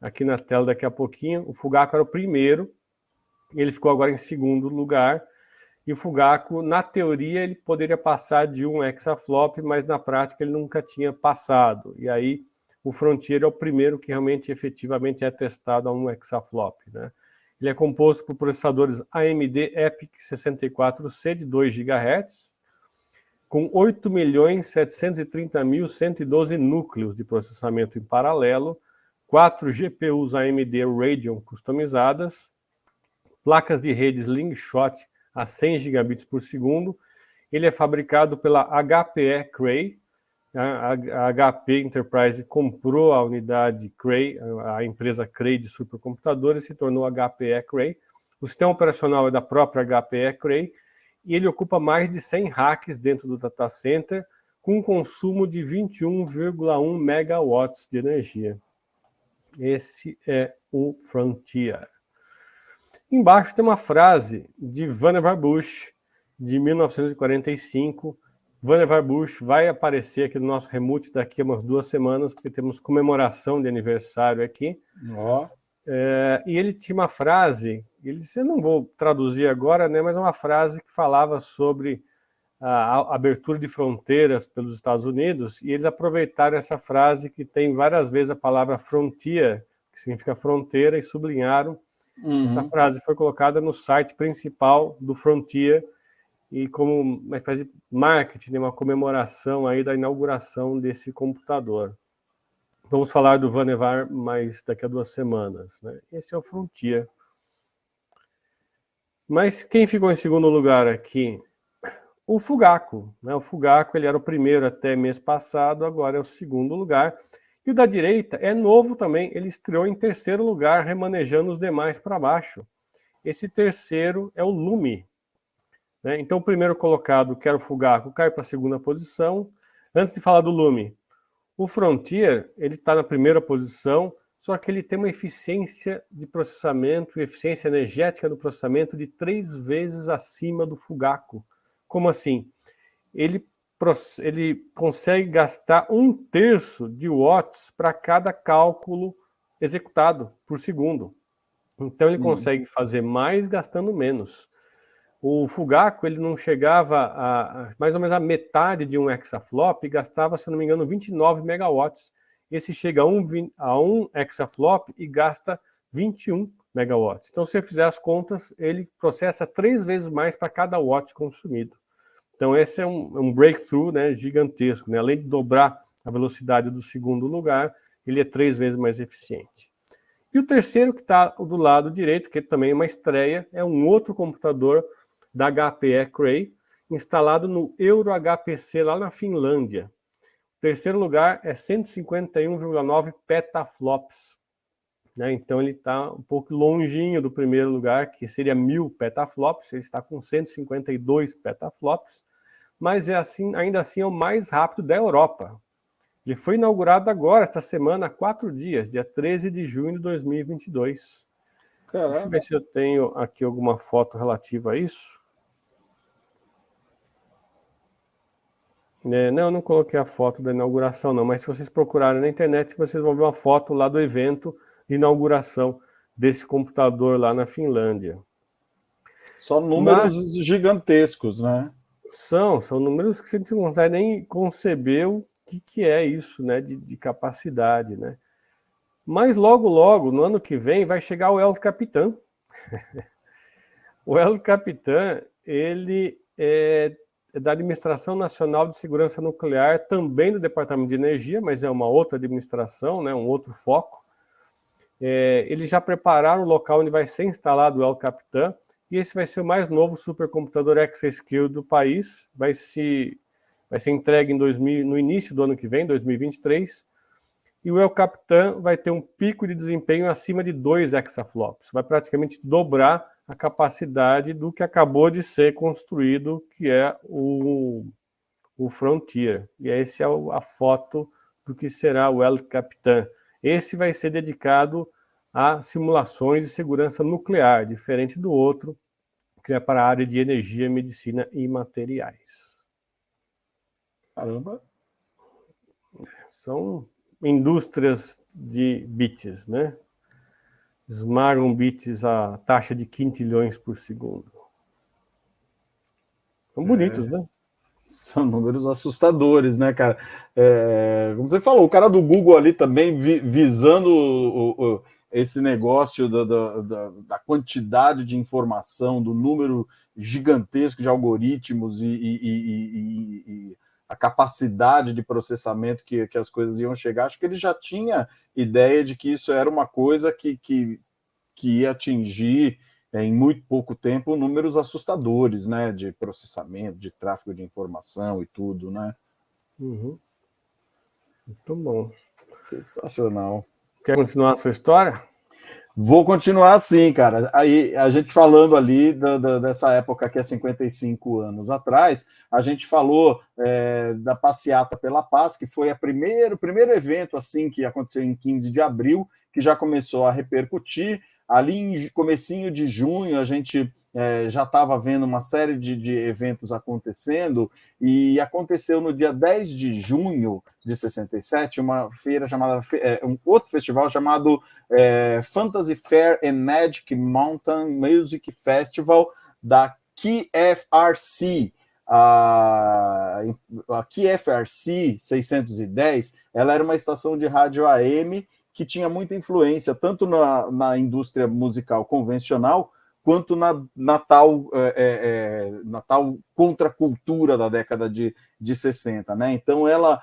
aqui na tela daqui a pouquinho. O Fugaku era o primeiro, ele ficou agora em segundo lugar, e o Fugaku, na teoria, ele poderia passar de um exaflop, mas na prática ele nunca tinha passado. E aí o Frontier é o primeiro que realmente, efetivamente, é testado a um exaflop, né? Ele é composto por processadores AMD EPYC 64C de 2 GHz, com 8.730.112 núcleos de processamento em paralelo, 4 GPUs AMD Radeon customizadas, placas de rede Slingshot a 100 gigabits por segundo. Ele é fabricado pela HPE Cray. A HP Enterprise comprou a unidade Cray, a empresa Cray de supercomputadores, se tornou HPE Cray. O sistema operacional é da própria HPE Cray e ele ocupa mais de 100 racks dentro do data center, com um consumo de 21,1 megawatts de energia. Esse é o Frontier. Embaixo tem uma frase de Vannevar Bush, de 1945. Vannevar Bush vai aparecer aqui no nosso Remote daqui a umas 2 semanas, porque temos comemoração de aniversário aqui. E ele tinha uma frase, ele disse, eu não vou traduzir agora, né, mas é uma frase que falava sobre a abertura de fronteiras pelos Estados Unidos, e eles aproveitaram essa frase que tem várias vezes a palavra frontier, que significa fronteira, e sublinharam. Essa frase foi colocada no site principal do Frontier e como uma espécie de marketing, uma comemoração aí da inauguração desse computador. Vamos falar do Vannevar mais daqui a 2 semanas, né? Esse é o Frontier. Mas quem ficou em segundo lugar aqui? O Fugaku, né? O Fugaku, ele era o primeiro até mês passado, agora é o segundo lugar. E o da direita é novo também, ele estreou em terceiro lugar, remanejando os demais para baixo. Esse terceiro é o Lumi, né? Então o primeiro colocado, que era o Fugaku, cai para a segunda posição. Antes de falar do Lumi, o Frontier, ele está na primeira posição, só que ele tem uma eficiência de processamento e eficiência energética do processamento de 3 vezes acima do Fugaku. Como assim? Ele consegue gastar 1/3 de watts para cada cálculo executado por segundo. Então ele consegue fazer mais gastando menos. O Fugaku ele não chegava a mais ou menos a metade de um exaflop e gastava, se não me engano, 29 megawatts. Esse chega a um exaflop e gasta 21 megawatts. Então, se você fizer as contas, ele processa 3 vezes mais para cada watt consumido. Então, esse é um breakthrough, né, gigantesco. Né? Além de dobrar a velocidade do segundo lugar, ele é 3 vezes mais eficiente. E o terceiro, que está do lado direito, que também é uma estreia, é um outro computador da HPE Cray, instalado no Euro HPC, lá na Finlândia. O terceiro lugar é 151,9 petaflops. Né? Então, ele está um pouco longinho do primeiro lugar, que seria 1.000 petaflops. Ele está com 152 petaflops. Mas ainda assim é o mais rápido da Europa. Ele foi inaugurado agora, esta semana, há 4 dias, dia 13 de junho de 2022. Caramba. Deixa eu ver se eu tenho aqui alguma foto relativa a isso. Não, eu não coloquei a foto da inauguração, não, mas se vocês procurarem na internet, vocês vão ver uma foto lá do evento de inauguração desse computador lá na Finlândia. Só números gigantescos, né? São números que você não consegue nem conceber o que é isso, né, de capacidade, né? Mas logo, no ano que vem, vai chegar o El Capitan. O El Capitan, ele é da Administração Nacional de Segurança Nuclear, também do Departamento de Energia, mas é uma outra administração, né, um outro foco. Eles já prepararam o local onde vai ser instalado o El Capitan, e esse vai ser o mais novo supercomputador exascale do país, vai ser entregue no início do ano que vem, 2023, e o El Capitan vai ter um pico de desempenho acima de 2 exaflops, vai praticamente dobrar a capacidade do que acabou de ser construído, que é o Frontier. E essa é a foto do que será o El Capitan. Esse vai ser dedicado a simulações de segurança nuclear, diferente do outro, que é para a área de energia, medicina e materiais. Caramba! São indústrias de bits, né? Esmagam bits a taxa de quintilhões por segundo. São bonitos, né? São números assustadores, né, cara? Como você falou, o cara do Google ali também visando esse negócio da quantidade de informação, do número gigantesco de algoritmos e a capacidade de processamento que as coisas iam chegar. Acho que ele já tinha ideia de que isso era uma coisa que ia atingir em muito pouco tempo números assustadores, né, de processamento, de tráfego de informação e tudo, né? Uhum. Muito bom. Sensacional. Quer continuar a sua história? Vou continuar assim, cara. Aí, a gente falando ali dessa época que é 55 anos atrás, a gente falou da Passeata pela Paz, que foi o primeiro evento assim que aconteceu em 15 de abril, que já começou a repercutir. Ali em comecinho de junho, a gente já estava vendo uma série de eventos acontecendo, e aconteceu no dia 10 de junho de 67, uma feira chamada, um outro festival chamado Fantasy Fair and Magic Mountain Music Festival da KFRC. A KFRC 610, ela era uma estação de rádio AM que tinha muita influência tanto na indústria musical convencional quanto na tal contracultura da década de 60, né? Então ela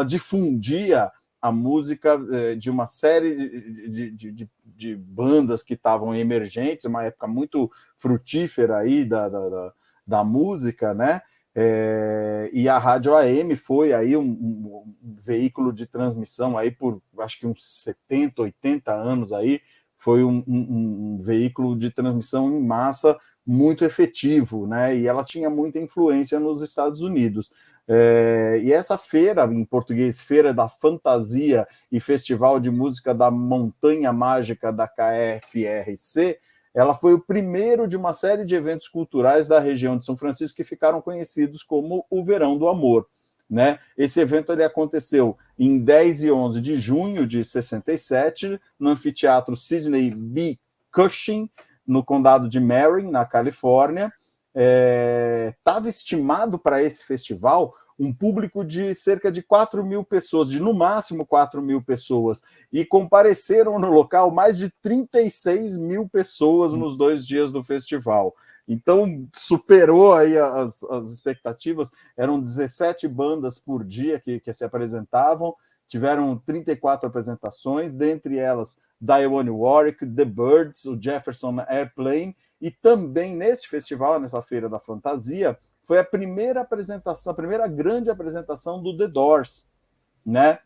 difundia a música de uma série de bandas que estavam emergentes, uma época muito frutífera aí da música, né? E a rádio AM foi aí um veículo de transmissão aí por acho que uns 70, 80 anos aí, foi um veículo de transmissão em massa muito efetivo, né? E ela tinha muita influência nos Estados Unidos. E essa feira, em português, Feira da Fantasia e Festival de Música da Montanha Mágica da KFRC, ela foi o primeiro de uma série de eventos culturais da região de São Francisco que ficaram conhecidos como o Verão do Amor. Né? Esse evento ele aconteceu em 10 e 11 de junho de 67, no anfiteatro Sidney B. Cushing, no condado de Marin, na Califórnia. Estava estimado para esse festival um público de cerca de 4 mil pessoas, de no máximo 4 mil pessoas, e compareceram no local mais de 36 mil pessoas nos 2 dias do festival. Então, superou aí as expectativas, eram 17 bandas por dia que se apresentavam, tiveram 34 apresentações, dentre elas Dionne Warwick, The Byrds, o Jefferson Airplane, e também nesse festival, nessa Feira da Fantasia, foi a primeira apresentação, a primeira grande apresentação do The Doors, né?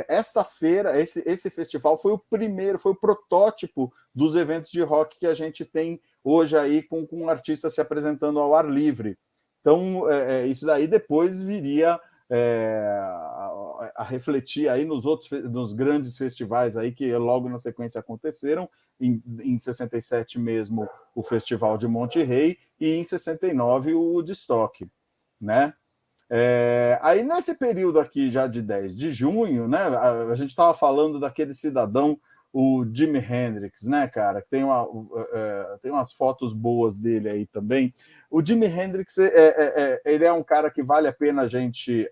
Essa feira, esse festival foi o primeiro, foi o protótipo dos eventos de rock que a gente tem hoje aí com artistas se apresentando ao ar livre. Então, isso daí depois viria a refletir aí nos grandes festivais aí que logo na sequência aconteceram, em 67 mesmo o Festival de Monterrey e em 69 o Woodstock, né? Aí nesse período aqui já de 10 de junho, né, a gente estava falando daquele cidadão, o Jimi Hendrix, né, cara, que tem umas fotos boas dele aí também. O Jimi Hendrix, ele é um cara que vale a pena a gente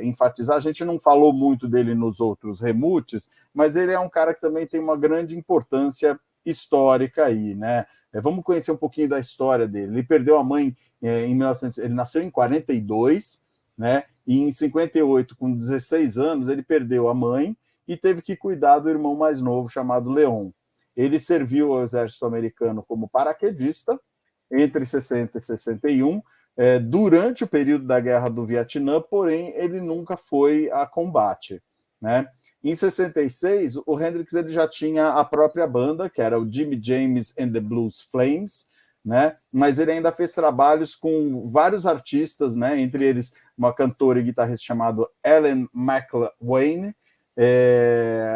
enfatizar. A gente não falou muito dele nos outros remutes, mas ele é um cara que também tem uma grande importância histórica aí, né? Vamos conhecer um pouquinho da história dele. Ele perdeu a mãe em 1900, ele nasceu em 42, né? E em 58, com 16 anos, ele perdeu a mãe e teve que cuidar do irmão mais novo, chamado Leon. Ele serviu ao exército americano como paraquedista entre 60 e 61, durante o período da Guerra do Vietnã, porém ele nunca foi a combate, né? Em 66, o Hendrix ele já tinha a própria banda, que era o Jimmy James and the Blues Flames, né? Mas ele ainda fez trabalhos com vários artistas, né? Entre eles uma cantora e guitarrista chamado Ellen McElwain,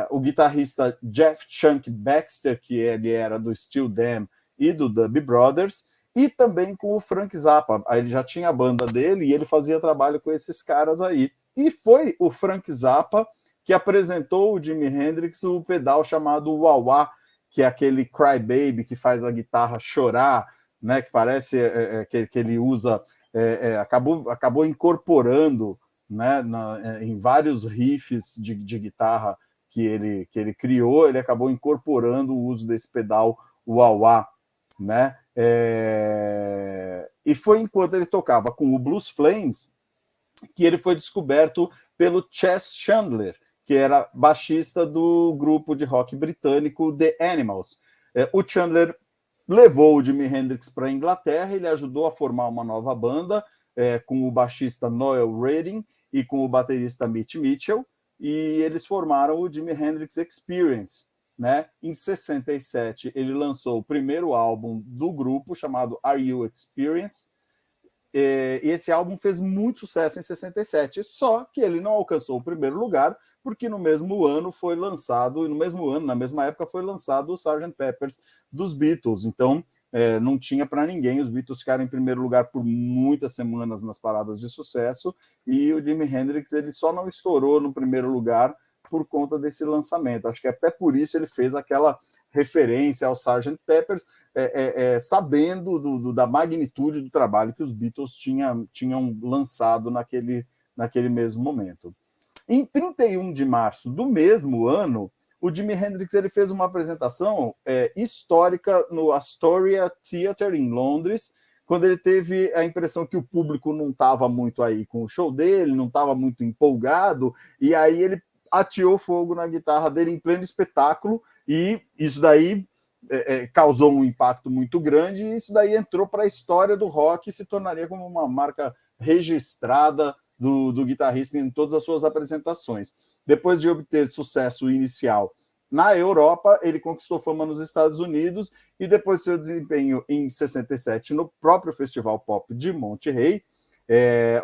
o guitarrista Jeff Chunk Baxter, que ele era do Steel Dam e do Doobie Brothers, e também com o Frank Zappa. Aí ele já tinha a banda dele e ele fazia trabalho com esses caras aí. E foi o Frank Zappa que apresentou o Jimi Hendrix o pedal chamado wah-wah, que é aquele cry baby que faz a guitarra chorar, né? Que parece que ele usa, acabou incorporando, né? Em vários riffs de guitarra que ele criou, ele acabou incorporando o uso desse pedal wah-wah, né? E foi enquanto ele tocava com o Blues Flames que ele foi descoberto pelo Chess Chandler, que era baixista do grupo de rock britânico The Animals. O Chandler levou o Jimi Hendrix para a Inglaterra, ele ajudou a formar uma nova banda com o baixista Noel Redding e com o baterista Mitch Mitchell, e eles formaram o Jimi Hendrix Experience, né? Em 67, ele lançou o primeiro álbum do grupo, chamado Are You Experience? E esse álbum fez muito sucesso em 67, só que ele não alcançou o primeiro lugar, porque no mesmo ano foi lançado, na mesma época foi lançado o Sgt. Pepper's dos Beatles, então não tinha para ninguém, os Beatles ficaram em primeiro lugar por muitas semanas nas paradas de sucesso, e o Jimi Hendrix ele só não estourou no primeiro lugar por conta desse lançamento. Acho que até por isso ele fez aquela referência ao Sgt. Pepper's, sabendo da magnitude do trabalho que os Beatles tinham lançado naquele mesmo momento. Em 31 de março do mesmo ano, o Jimi Hendrix ele fez uma apresentação histórica no Astoria Theatre, em Londres, quando ele teve a impressão que o público não estava muito aí com o show dele, não estava muito empolgado, e aí ele ateou fogo na guitarra dele em pleno espetáculo, e isso daí causou um impacto muito grande, e isso daí entrou para a história do rock e se tornaria como uma marca registrada do guitarrista em todas as suas apresentações. Depois de obter sucesso inicial na Europa, ele conquistou fama nos Estados Unidos e depois do seu desempenho em 67 no próprio Festival Pop de Monterrey,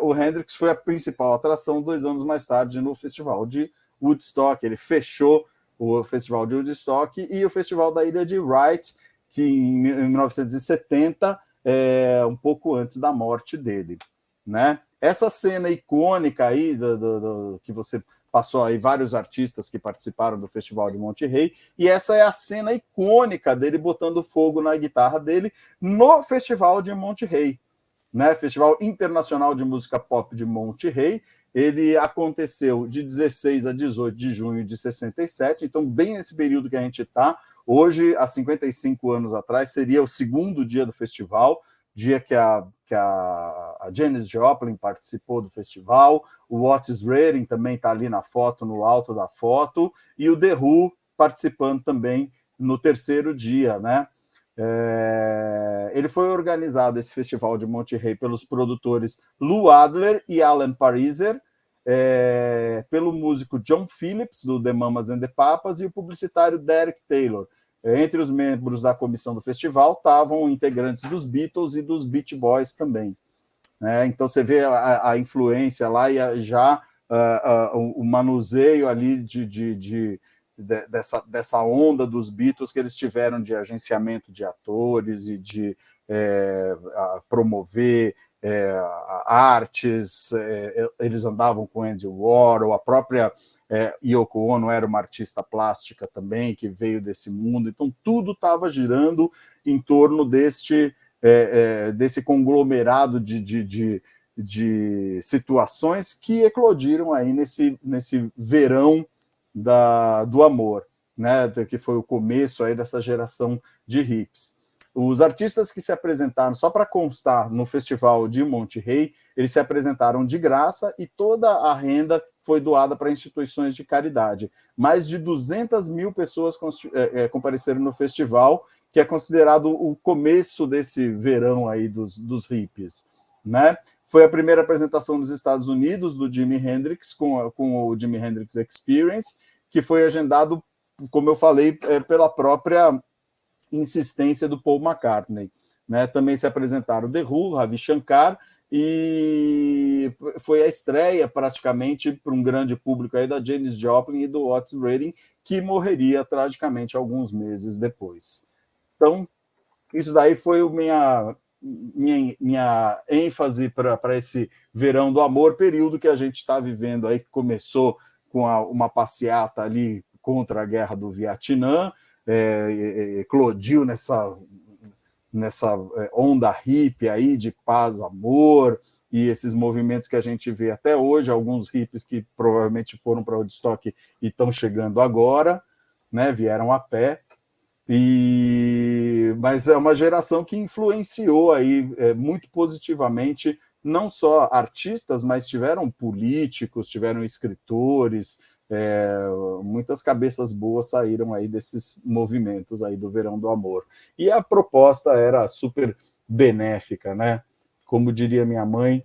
o Hendrix foi a principal atração 2 anos mais tarde no Festival de Woodstock. Ele fechou o Festival de Woodstock e o Festival da Ilha de Wright, que em 1970, um pouco antes da morte dele, né? Essa cena icônica aí, que você passou aí vários artistas que participaram do Festival de Monterrey, e essa é a cena icônica dele botando fogo na guitarra dele no Festival de Monterrey, né? Festival Internacional de Música Pop de Monterrey. Ele aconteceu de 16 a 18 de junho de 67, então bem nesse período que a gente está. Hoje, há 55 anos atrás, seria o segundo dia do festival, dia que a Janis Joplin participou do festival, o Otis Redding também está ali na foto, no alto da foto, e o The Who participando também no terceiro dia, né? Ele foi organizado, esse festival de Monterrey, pelos produtores Lou Adler e Alan Pariser, pelo músico John Phillips, do The Mamas and the Papas, e o publicitário Derek Taylor. Entre os membros da comissão do festival estavam integrantes dos Beatles e dos Beach Boys também. Então você vê a influência lá e já o manuseio ali dessa onda dos Beatles que eles tiveram de agenciamento de atores e de promover artes. Eles andavam com Andy Warhol, a própria Yoko Ono era uma artista plástica também, que veio desse mundo, então tudo estava girando em torno desse conglomerado de situações que eclodiram aí nesse verão do amor, né? Que foi o começo aí dessa geração de hippies. Os artistas que se apresentaram, só para constar, no Festival de Monterrey, eles se apresentaram de graça e toda a renda foi doada para instituições de caridade. Mais de 200 mil pessoas compareceram no festival, que é considerado o começo desse verão aí dos hippies, né? Foi a primeira apresentação nos Estados Unidos do Jimi Hendrix, com o Jimi Hendrix Experience, que foi agendado, como eu falei, pela própria insistência do Paul McCartney, né? Também se apresentaram The Who, Ravi Shankar, e foi a estreia praticamente para um grande público aí da Janis Joplin e do Otis Redding, que morreria tragicamente alguns meses depois. Então, isso daí foi minha ênfase para esse verão do amor, período que a gente está vivendo aí, que começou com uma passeata ali contra a guerra do Vietnã, eclodiu nessa onda hippie aí de paz, amor, e esses movimentos que a gente vê até hoje, alguns hippies que provavelmente foram para Woodstock e estão chegando agora, né, vieram a pé, mas é uma geração que influenciou aí muito positivamente não só artistas, mas tiveram políticos, tiveram escritores, muitas cabeças boas saíram aí desses movimentos aí do Verão do Amor. E a proposta era super benéfica, né? Como diria minha mãe,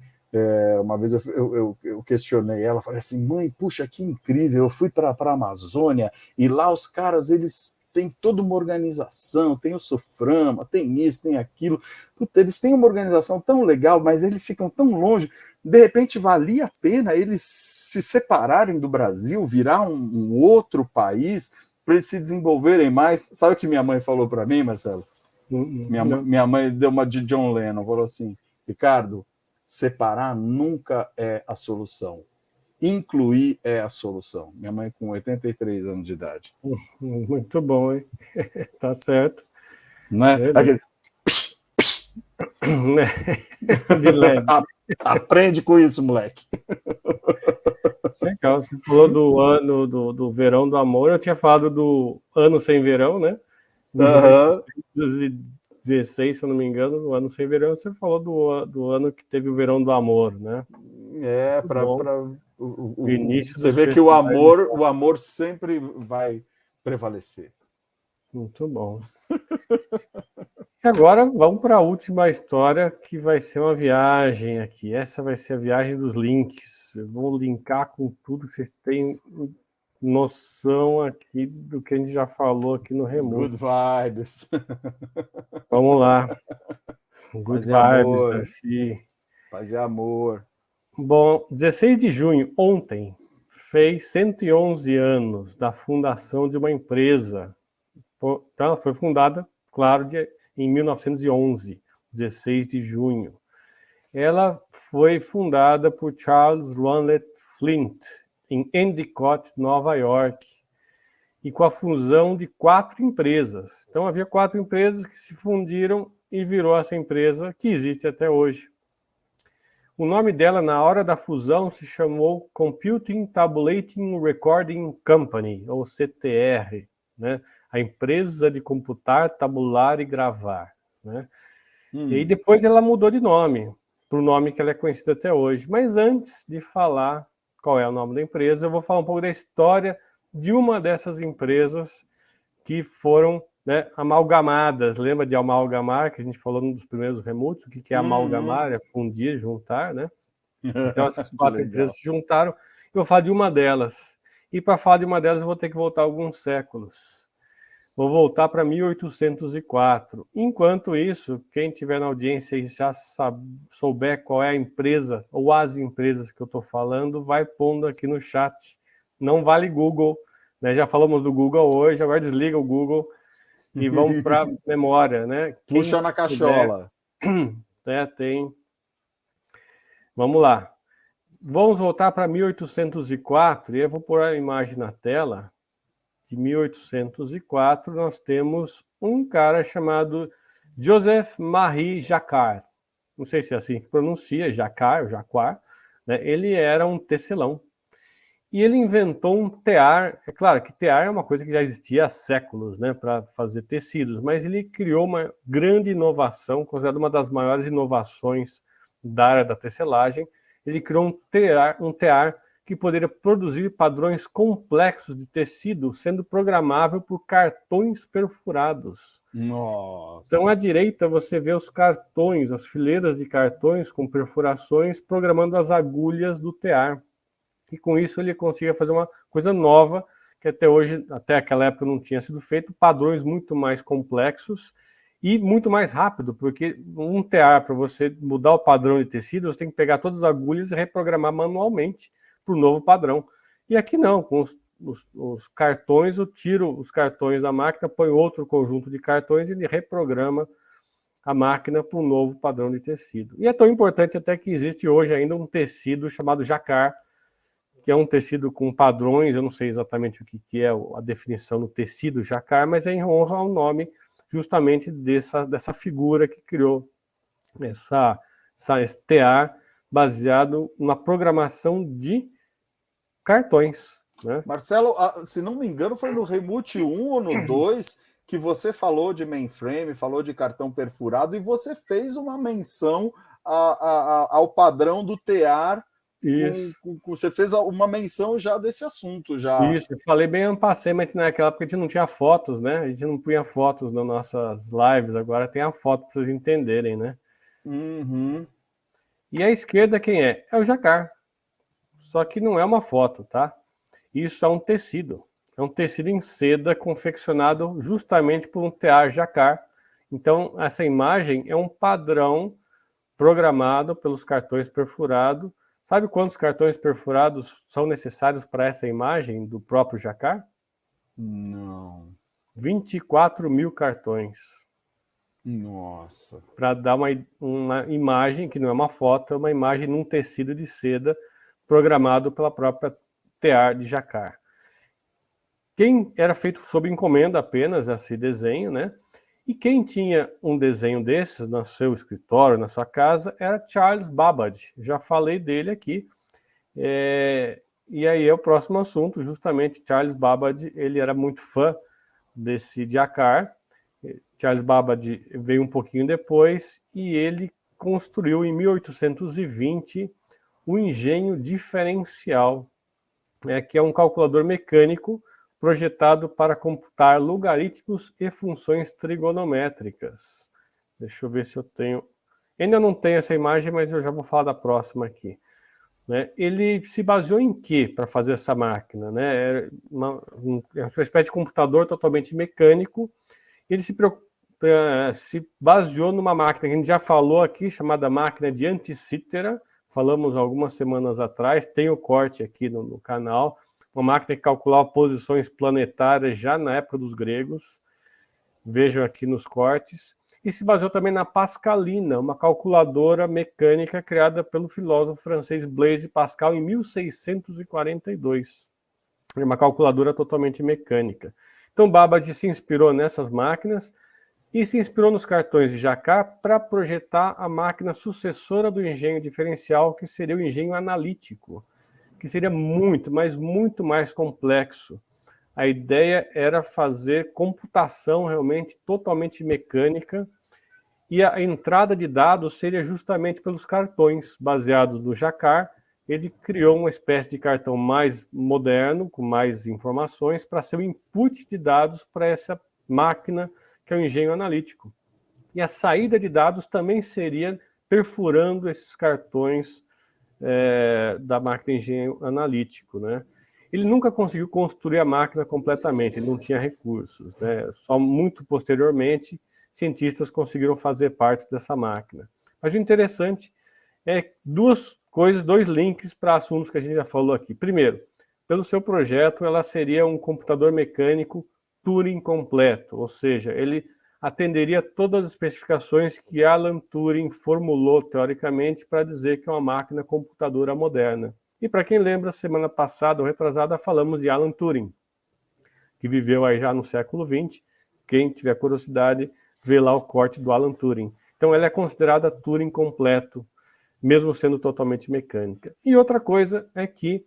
uma vez eu questionei ela, falei assim, mãe, puxa, que incrível, eu fui para a Amazônia e lá os caras, eles têm toda uma organização, tem o Soframa, tem isso, tem aquilo. Puta, eles têm uma organização tão legal, mas eles ficam tão longe. De repente, valia a pena eles se separarem do Brasil, virar um outro país, para eles se desenvolverem mais. Sabe o que minha mãe falou para mim, Marcelo? Minha mãe deu uma de John Lennon, falou assim, Ricardo, separar nunca é a solução. Incluir é a solução. Minha mãe com 83 anos de idade. Muito bom, hein? Tá certo. Né? Aquele... De leve. Aprende com isso, moleque. Legal, você falou do ano do Verão do Amor, eu tinha falado do Ano Sem Verão, né? Em 1916, se eu não me engano, no Ano Sem Verão, você falou do ano que teve o Verão do Amor, né? Para o início. Você vê que o amor sempre vai prevalecer. Muito bom. E agora vamos para a última história, que vai ser uma viagem aqui. Essa vai ser a viagem dos links. Eu vou linkar com tudo que vocês têm noção aqui do que a gente já falou aqui no Remote. Good vibes. Vamos lá. Good vibes, Darcy. Paz e amor. Bom, 16 de junho, ontem, fez 111 anos da fundação de uma empresa. Então, ela foi fundada, claro, em 1911, 16 de junho. Ela foi fundada por Charles Runlet Flint, em Endicott, Nova York, e com a fusão de 4 empresas. Então, havia 4 empresas que se fundiram e virou essa empresa que existe até hoje. O nome dela, na hora da fusão, se chamou Computing Tabulating Recording Company, ou CTR, né? A empresa de computar, tabular e gravar, né? E aí depois ela mudou de nome, para o nome que ela é conhecida até hoje. Mas antes de falar qual é o nome da empresa, eu vou falar um pouco da história de uma dessas empresas que foram, né, amalgamadas. Lembra de amalgamar, que a gente falou num dos primeiros remotos? O que é amalgamar? É fundir, juntar, né? Então essas 4 empresas se juntaram. Eu vou falar de uma delas. E para falar de uma delas eu vou ter que voltar alguns séculos. Vou voltar para 1804. Enquanto isso, quem tiver na audiência e já souber qual é a empresa ou as empresas que eu estou falando, vai pondo aqui no chat. Não vale Google, né? Já falamos do Google hoje, agora desliga o Google e vamos para a memória, né? Puxa na cachola. Tem. Vamos lá. Vamos voltar para 1804 e eu vou pôr a imagem na tela. De 1804, nós temos um cara chamado Joseph Marie Jacquard. Não sei se é assim que pronuncia, Jacquard ou Jacquard, né? Ele era um tecelão. E ele inventou um tear. É claro que tear é uma coisa que já existia há séculos, né, para fazer tecidos, mas ele criou uma grande inovação, considerada uma das maiores inovações da área da tecelagem. Ele criou um tear que poderia produzir padrões complexos de tecido, sendo programável por cartões perfurados. Nossa. Então, à direita, você vê os cartões, as fileiras de cartões com perfurações, programando as agulhas do tear. E com isso ele conseguia fazer uma coisa nova, que até hoje, até aquela época não tinha sido feito, padrões muito mais complexos e muito mais rápido, porque um tear, para você mudar o padrão de tecido, você tem que pegar todas as agulhas e reprogramar manualmente para o novo padrão. E aqui não, com os cartões, eu tiro os cartões da máquina, põe outro conjunto de cartões e ele reprograma a máquina para um novo padrão de tecido. E é tão importante até que existe hoje ainda um tecido chamado jacquard, que é um tecido com padrões, eu não sei exatamente o que é a definição do tecido jacquard, mas é em honra ao nome justamente dessa figura que criou esse tear baseado na programação de cartões, né? Marcelo, se não me engano, foi no Remote 1 ou no 2 que você falou de mainframe, falou de cartão perfurado e você fez uma menção ao padrão do tear. Isso. Você fez uma menção já desse assunto. Isso, eu falei bem ano passado, mas naquela época a gente não tinha fotos, né? A gente não punha fotos nas nossas lives, agora tem a foto para vocês entenderem, né? Uhum. E à esquerda quem é? É o jacquard. Só que não é uma foto, tá? Isso é um tecido. É um tecido em seda confeccionado justamente por um tear jacquard. Então, essa imagem é um padrão programado pelos cartões perfurados. Sabe quantos cartões perfurados são necessários para essa imagem do próprio jacquard? Não. 24 mil cartões. Nossa. Para dar uma imagem, que não é uma foto, é uma imagem num tecido de seda programado pela própria tear de jacquard. Quem era feito sob encomenda apenas esse desenho, né? E quem tinha um desenho desses no seu escritório, na sua casa, era Charles Babbage. Já falei dele aqui. E aí é o próximo assunto, justamente Charles Babbage, ele era muito fã desse jacquard. Charles Babbage veio um pouquinho depois e ele construiu em 1820 o engenho diferencial, que é um calculador mecânico projetado para computar logaritmos e funções trigonométricas. Deixa eu ver se eu tenho... Ainda não tenho essa imagem, mas eu já vou falar da próxima aqui. Ele se baseou em quê para fazer essa máquina? Era uma espécie de computador totalmente mecânico. Ele se se baseou numa máquina que a gente já falou aqui, chamada máquina de Anticítera. Falamos algumas semanas atrás, tem o corte aqui no canal. Uma máquina que calculava posições planetárias já na época dos gregos. Vejam aqui nos cortes. E se baseou também na Pascalina, uma calculadora mecânica criada pelo filósofo francês Blaise Pascal em 1642. É uma calculadora totalmente mecânica. Então, Babbage se inspirou nessas máquinas e se inspirou nos cartões de Jacquard para projetar a máquina sucessora do engenho diferencial, que seria o engenho analítico, que seria muito, mas muito mais complexo. A ideia era fazer computação realmente totalmente mecânica, e a entrada de dados seria justamente pelos cartões baseados no Jacquard. Ele criou uma espécie de cartão mais moderno, com mais informações, para ser o input de dados para essa máquina, que é o engenho analítico. E a saída de dados também seria perfurando esses cartões da máquina de engenho analítico, né? Ele nunca conseguiu construir a máquina completamente, ele não tinha recursos, né? Só muito posteriormente, cientistas conseguiram fazer parte dessa máquina. Mas o interessante é duas coisas, dois links para assuntos que a gente já falou aqui. Primeiro, pelo seu projeto, ela seria um computador mecânico Turing completo, ou seja, ele atenderia todas as especificações que Alan Turing formulou teoricamente para dizer que é uma máquina computadora moderna. E para quem lembra, semana passada ou retrasada, falamos de Alan Turing, que viveu aí já no século XX. Quem tiver curiosidade, vê lá o corte do Alan Turing. Então ela é considerada Turing completo, mesmo sendo totalmente mecânica. E outra coisa é que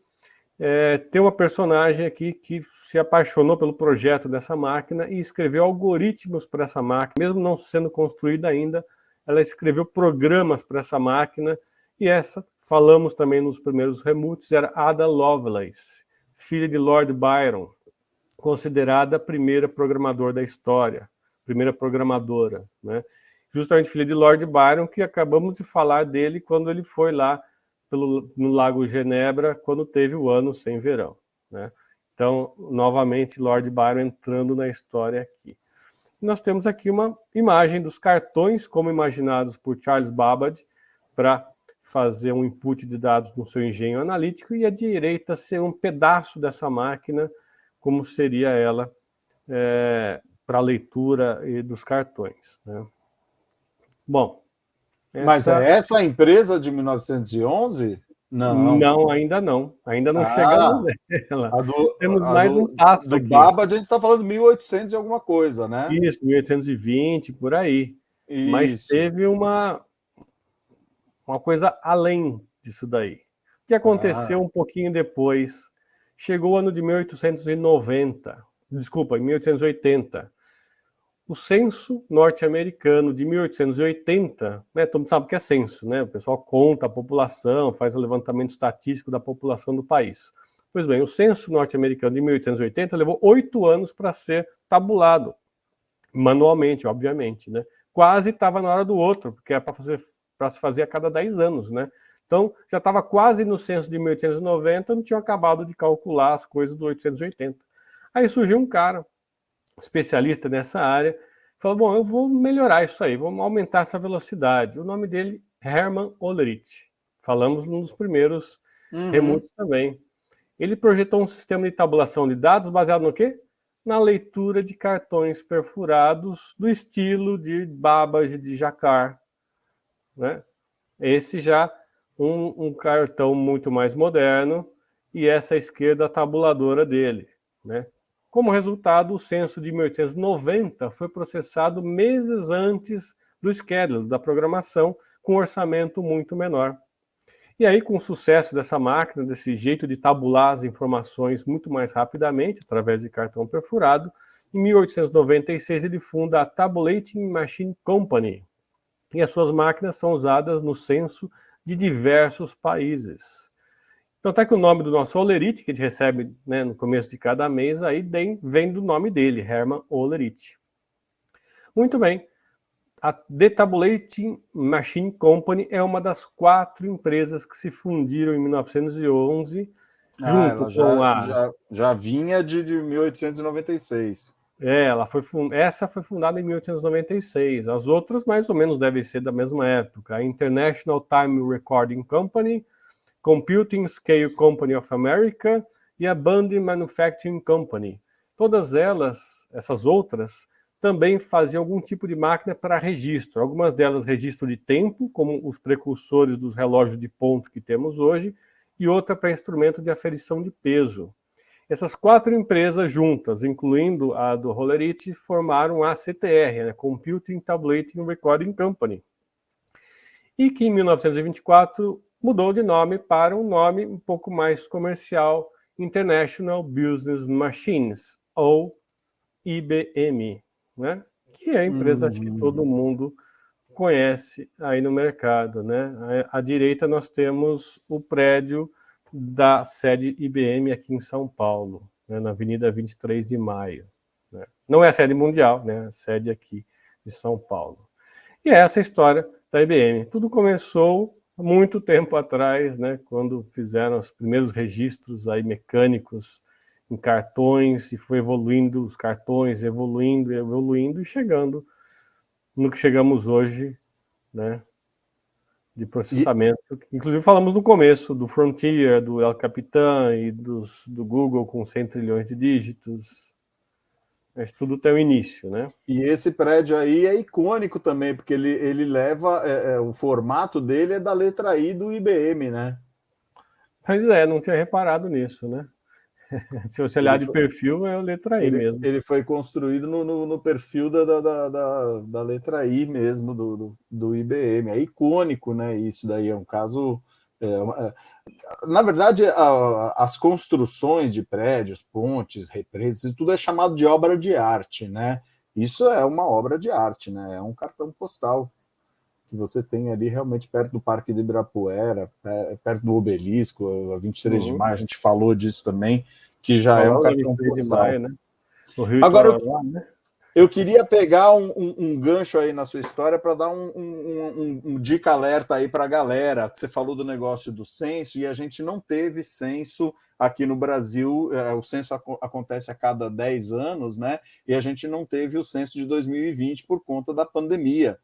tem uma personagem aqui que se apaixonou pelo projeto dessa máquina e escreveu algoritmos para essa máquina, mesmo não sendo construída ainda, ela escreveu programas para essa máquina, e essa, falamos também nos primeiros remutes, era Ada Lovelace, filha de Lord Byron, considerada a primeira programadora da história, primeira programadora, né? Justamente filha de Lord Byron, que acabamos de falar dele quando ele foi lá no Lago Genebra, quando teve o ano sem verão, né? Então, novamente, Lord Byron entrando na história aqui. Nós temos aqui uma imagem dos cartões, como imaginados por Charles Babbage, para fazer um input de dados no seu engenho analítico, e à direita ser um pedaço dessa máquina, como seria ela para a leitura dos cartões, né? Bom, mas é essa a empresa de 1911? Não. Não, ainda não. Ainda não chegamos nela. Temos mais um passo aqui. Do Babbage, a gente está falando 1800 e alguma coisa, né? Isso, 1820, por aí. Isso. Mas teve uma coisa além disso daí. O que aconteceu um pouquinho depois? Chegou o ano de 1890. Desculpa, 1880. O censo norte-americano de 1880, né, todo mundo sabe o que é censo, né? O pessoal conta a população, faz o levantamento estatístico da população do país. Pois bem, o censo norte-americano de 1880 levou 8 anos para ser tabulado, manualmente, obviamente, né? Quase estava na hora do outro, porque era para se fazer a cada 10 anos, né? Então, já estava quase no censo de 1890, não tinha acabado de calcular as coisas do 880. Aí surgiu um cara, especialista nessa área, falou, bom, eu vou melhorar isso aí, vou aumentar essa velocidade. O nome dele é Hermann Hollerith. Falamos num dos primeiros remutes também. Ele projetou um sistema de tabulação de dados baseado no quê? Na leitura de cartões perfurados do estilo de Babbage, de Jacquard, né? Esse já um cartão muito mais moderno, e essa esquerda a tabuladora dele, né? Como resultado, o censo de 1890 foi processado meses antes do schedule, da programação, com um orçamento muito menor. E aí, com o sucesso dessa máquina, desse jeito de tabular as informações muito mais rapidamente, através de cartão perfurado, em 1896 ele funda a Tabulating Machine Company, e as suas máquinas são usadas no censo de diversos países. Então, até que o nome do nosso Hollerith, que a gente recebe, né, no começo de cada mês, aí vem do nome dele, Hermann Hollerith. Muito bem. A The Tabulating Machine Company é uma das 4 empresas que se fundiram em 1911, junto com já vinha de 1896. Essa foi fundada em 1896. As outras, mais ou menos, devem ser da mesma época. A International Time Recording Company, Computing Scale Company of America e a Bundy Manufacturing Company. Todas elas, essas outras, também faziam algum tipo de máquina para registro. Algumas delas registro de tempo, como os precursores dos relógios de ponto que temos hoje, e outra para instrumento de aferição de peso. Essas 4 empresas juntas, incluindo a do Hollerith, formaram a CTR, né, Computing Tabulating Recording Company, e que em 1924 mudou de nome para um nome um pouco mais comercial, International Business Machines, ou IBM, né? Que é a empresa acho que todo mundo conhece aí no mercado, né? À direita nós temos o prédio da sede IBM aqui em São Paulo, né? Na Avenida 23 de Maio. Né? Não é a sede mundial, né? A sede aqui de São Paulo. E é essa a história da IBM. Tudo começou muito tempo atrás, né? Quando fizeram os primeiros registros aí mecânicos em cartões e foi evoluindo os cartões, evoluindo e chegando no que chegamos hoje, né, de processamento. Inclusive falamos no começo do Frontier, do El Capitan e do Google com 100 trilhões de dígitos. Mas tudo tem um início, né? E esse prédio aí é icônico também, porque ele leva, o formato dele é da letra I do IBM, né? Pois não tinha reparado nisso, né? Se você olhar de perfil, é a letra I mesmo. Ele foi construído no perfil da letra I mesmo, do IBM. É icônico, né? Isso daí é um caso... na verdade, as construções de prédios, pontes, represas, tudo é chamado de obra de arte, né? Isso é uma obra de arte, né? É um cartão postal que você tem ali realmente perto do Parque do Ibirapuera, perto do Obelisco, a 23 de maio, a gente falou disso também, que já é um cartão postal. Maio, né? O Rio Agora, Itororó, né? eu queria pegar um gancho aí na sua história para dar um dica alerta aí para a galera. Você falou do negócio do censo e a gente não teve censo aqui no Brasil. O censo acontece a cada 10 anos, né? E a gente não teve o censo de 2020 por conta da pandemia.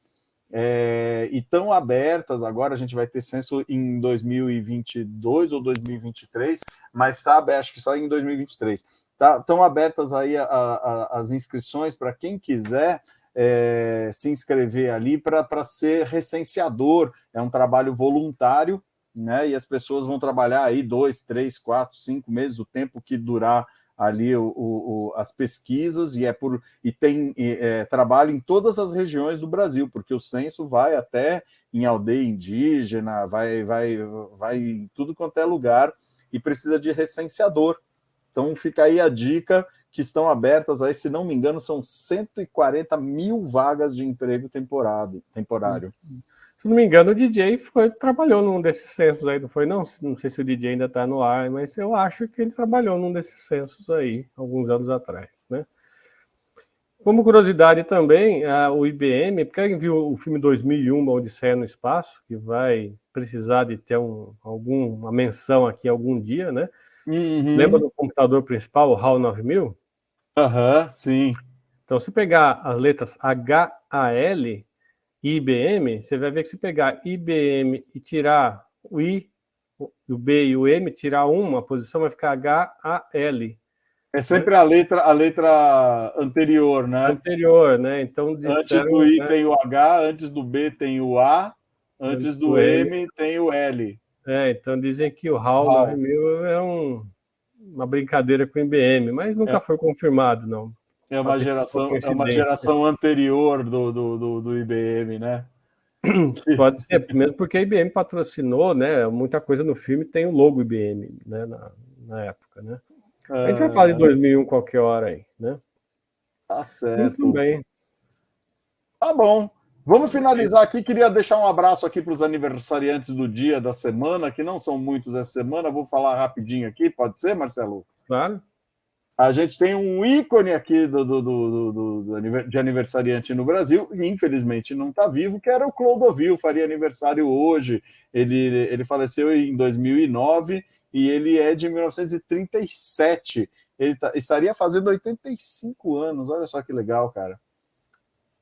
E estão abertas, agora a gente vai ter censo em 2022 ou 2023, mas está aberto, acho que só em 2023. Estão abertas aí as inscrições para quem quiser se inscrever ali para ser recenseador. É um trabalho voluntário, né? E as pessoas vão trabalhar aí 2, 3, 4, 5 meses, o tempo que durar ali as pesquisas, e tem trabalho em todas as regiões do Brasil, porque o censo vai até em aldeia indígena, vai em tudo quanto é lugar, e precisa de recenseador. Então fica aí a dica, que estão abertas aí, se não me engano, são 140 mil vagas de emprego temporário. Se não me engano, o DJ trabalhou num desses censos aí, não foi? Não sei se o DJ ainda está no ar, mas eu acho que ele trabalhou num desses censos aí, alguns anos atrás, né? Como curiosidade também, o IBM, porque alguém viu o filme 2001, Uma Odisseia no Espaço, que vai precisar de ter alguma menção aqui algum dia, né? Uhum. Lembra do computador principal, o HAL 9000? Sim. Então, se pegar as letras HAL, IBM, você vai ver que se pegar IBM e tirar o I, o B e o M, tirar uma posição, vai ficar HAL. É sempre a letra anterior, né? Anterior, né? Então disseram, antes do I, né, tem o H, antes do B tem o A, antes do M tem o L. Então dizem que o HAL 9000 é uma brincadeira com o IBM, mas nunca foi confirmado, não. É uma geração anterior do IBM, né? Pode ser, mesmo porque a IBM patrocinou, né? Muita coisa no filme tem o logo IBM, né? Na época, né? A gente vai falar de 2001 qualquer hora aí, né? Tá certo. Muito bem. Tá bom. Vamos finalizar aqui. Queria deixar um abraço aqui para os aniversariantes do dia, da semana, que não são muitos essa semana. Vou falar rapidinho aqui, pode ser, Marcelo? Claro. A gente tem um ícone aqui de aniversariante no Brasil, e infelizmente não está vivo, que era o Clodovil, faria aniversário hoje. Ele faleceu em 2009 e ele é de 1937. Ele estaria fazendo 85 anos, olha só que legal, cara.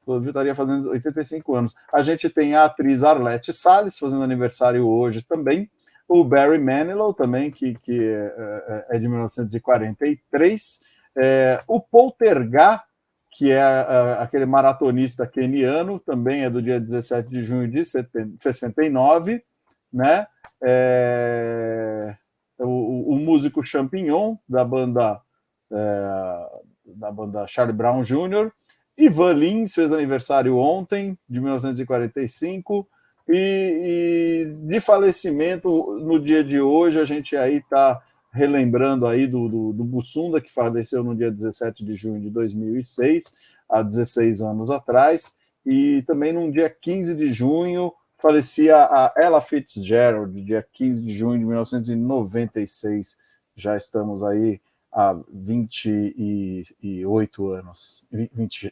Ele estaria fazendo 85 anos. A gente tem a atriz Arlette Salles, fazendo aniversário hoje também, o Barry Manilow também, que é de 1943, o Poltergar, que é aquele maratonista queniano, também é do dia 17 de junho de 69, né? O músico Champignon, da banda Charlie Brown Jr., Ivan Lins fez aniversário ontem, de 1945, e de falecimento, no dia de hoje, a gente aí está relembrando aí do Bussunda, que faleceu no dia 17 de junho de 2006, há 16 anos atrás, e também no dia 15 de junho falecia a Ella Fitzgerald, dia 15 de junho de 1996. Já estamos aí há 28 anos,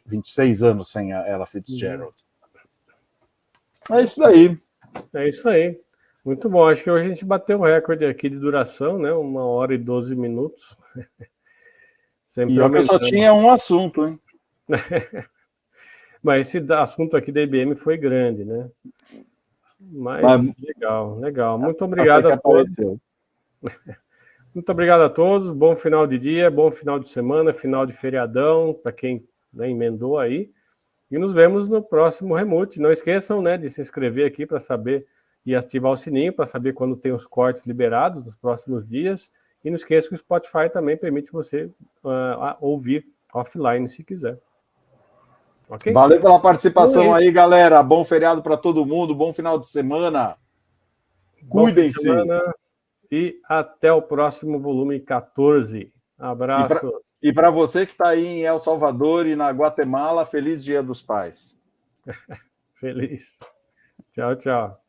26 anos sem a Ella Fitzgerald. É isso daí. É isso aí. Muito bom. Acho que hoje a gente bateu o recorde aqui de duração, né? 1 hora e 12 minutos. Sempre e eu só tinha um assunto, hein? Mas esse assunto aqui da IBM foi grande, né? Mas legal. Muito obrigado a todos. Muito obrigado a todos. Bom final de dia, bom final de semana, final de feriadão, para quem, né, emendou aí. E nos vemos no próximo Remote. Não esqueçam, né, de se inscrever aqui para saber e ativar o sininho para saber quando tem os cortes liberados nos próximos dias. E não esqueça que o Spotify também permite você ouvir offline se quiser. Okay? Valeu pela participação aí, galera. Bom feriado para todo mundo, bom final de semana. Cuidem-se. E até o próximo volume 14. Abraços. E para você que está aí em El Salvador e na Guatemala, feliz Dia dos Pais. Feliz. Tchau, tchau.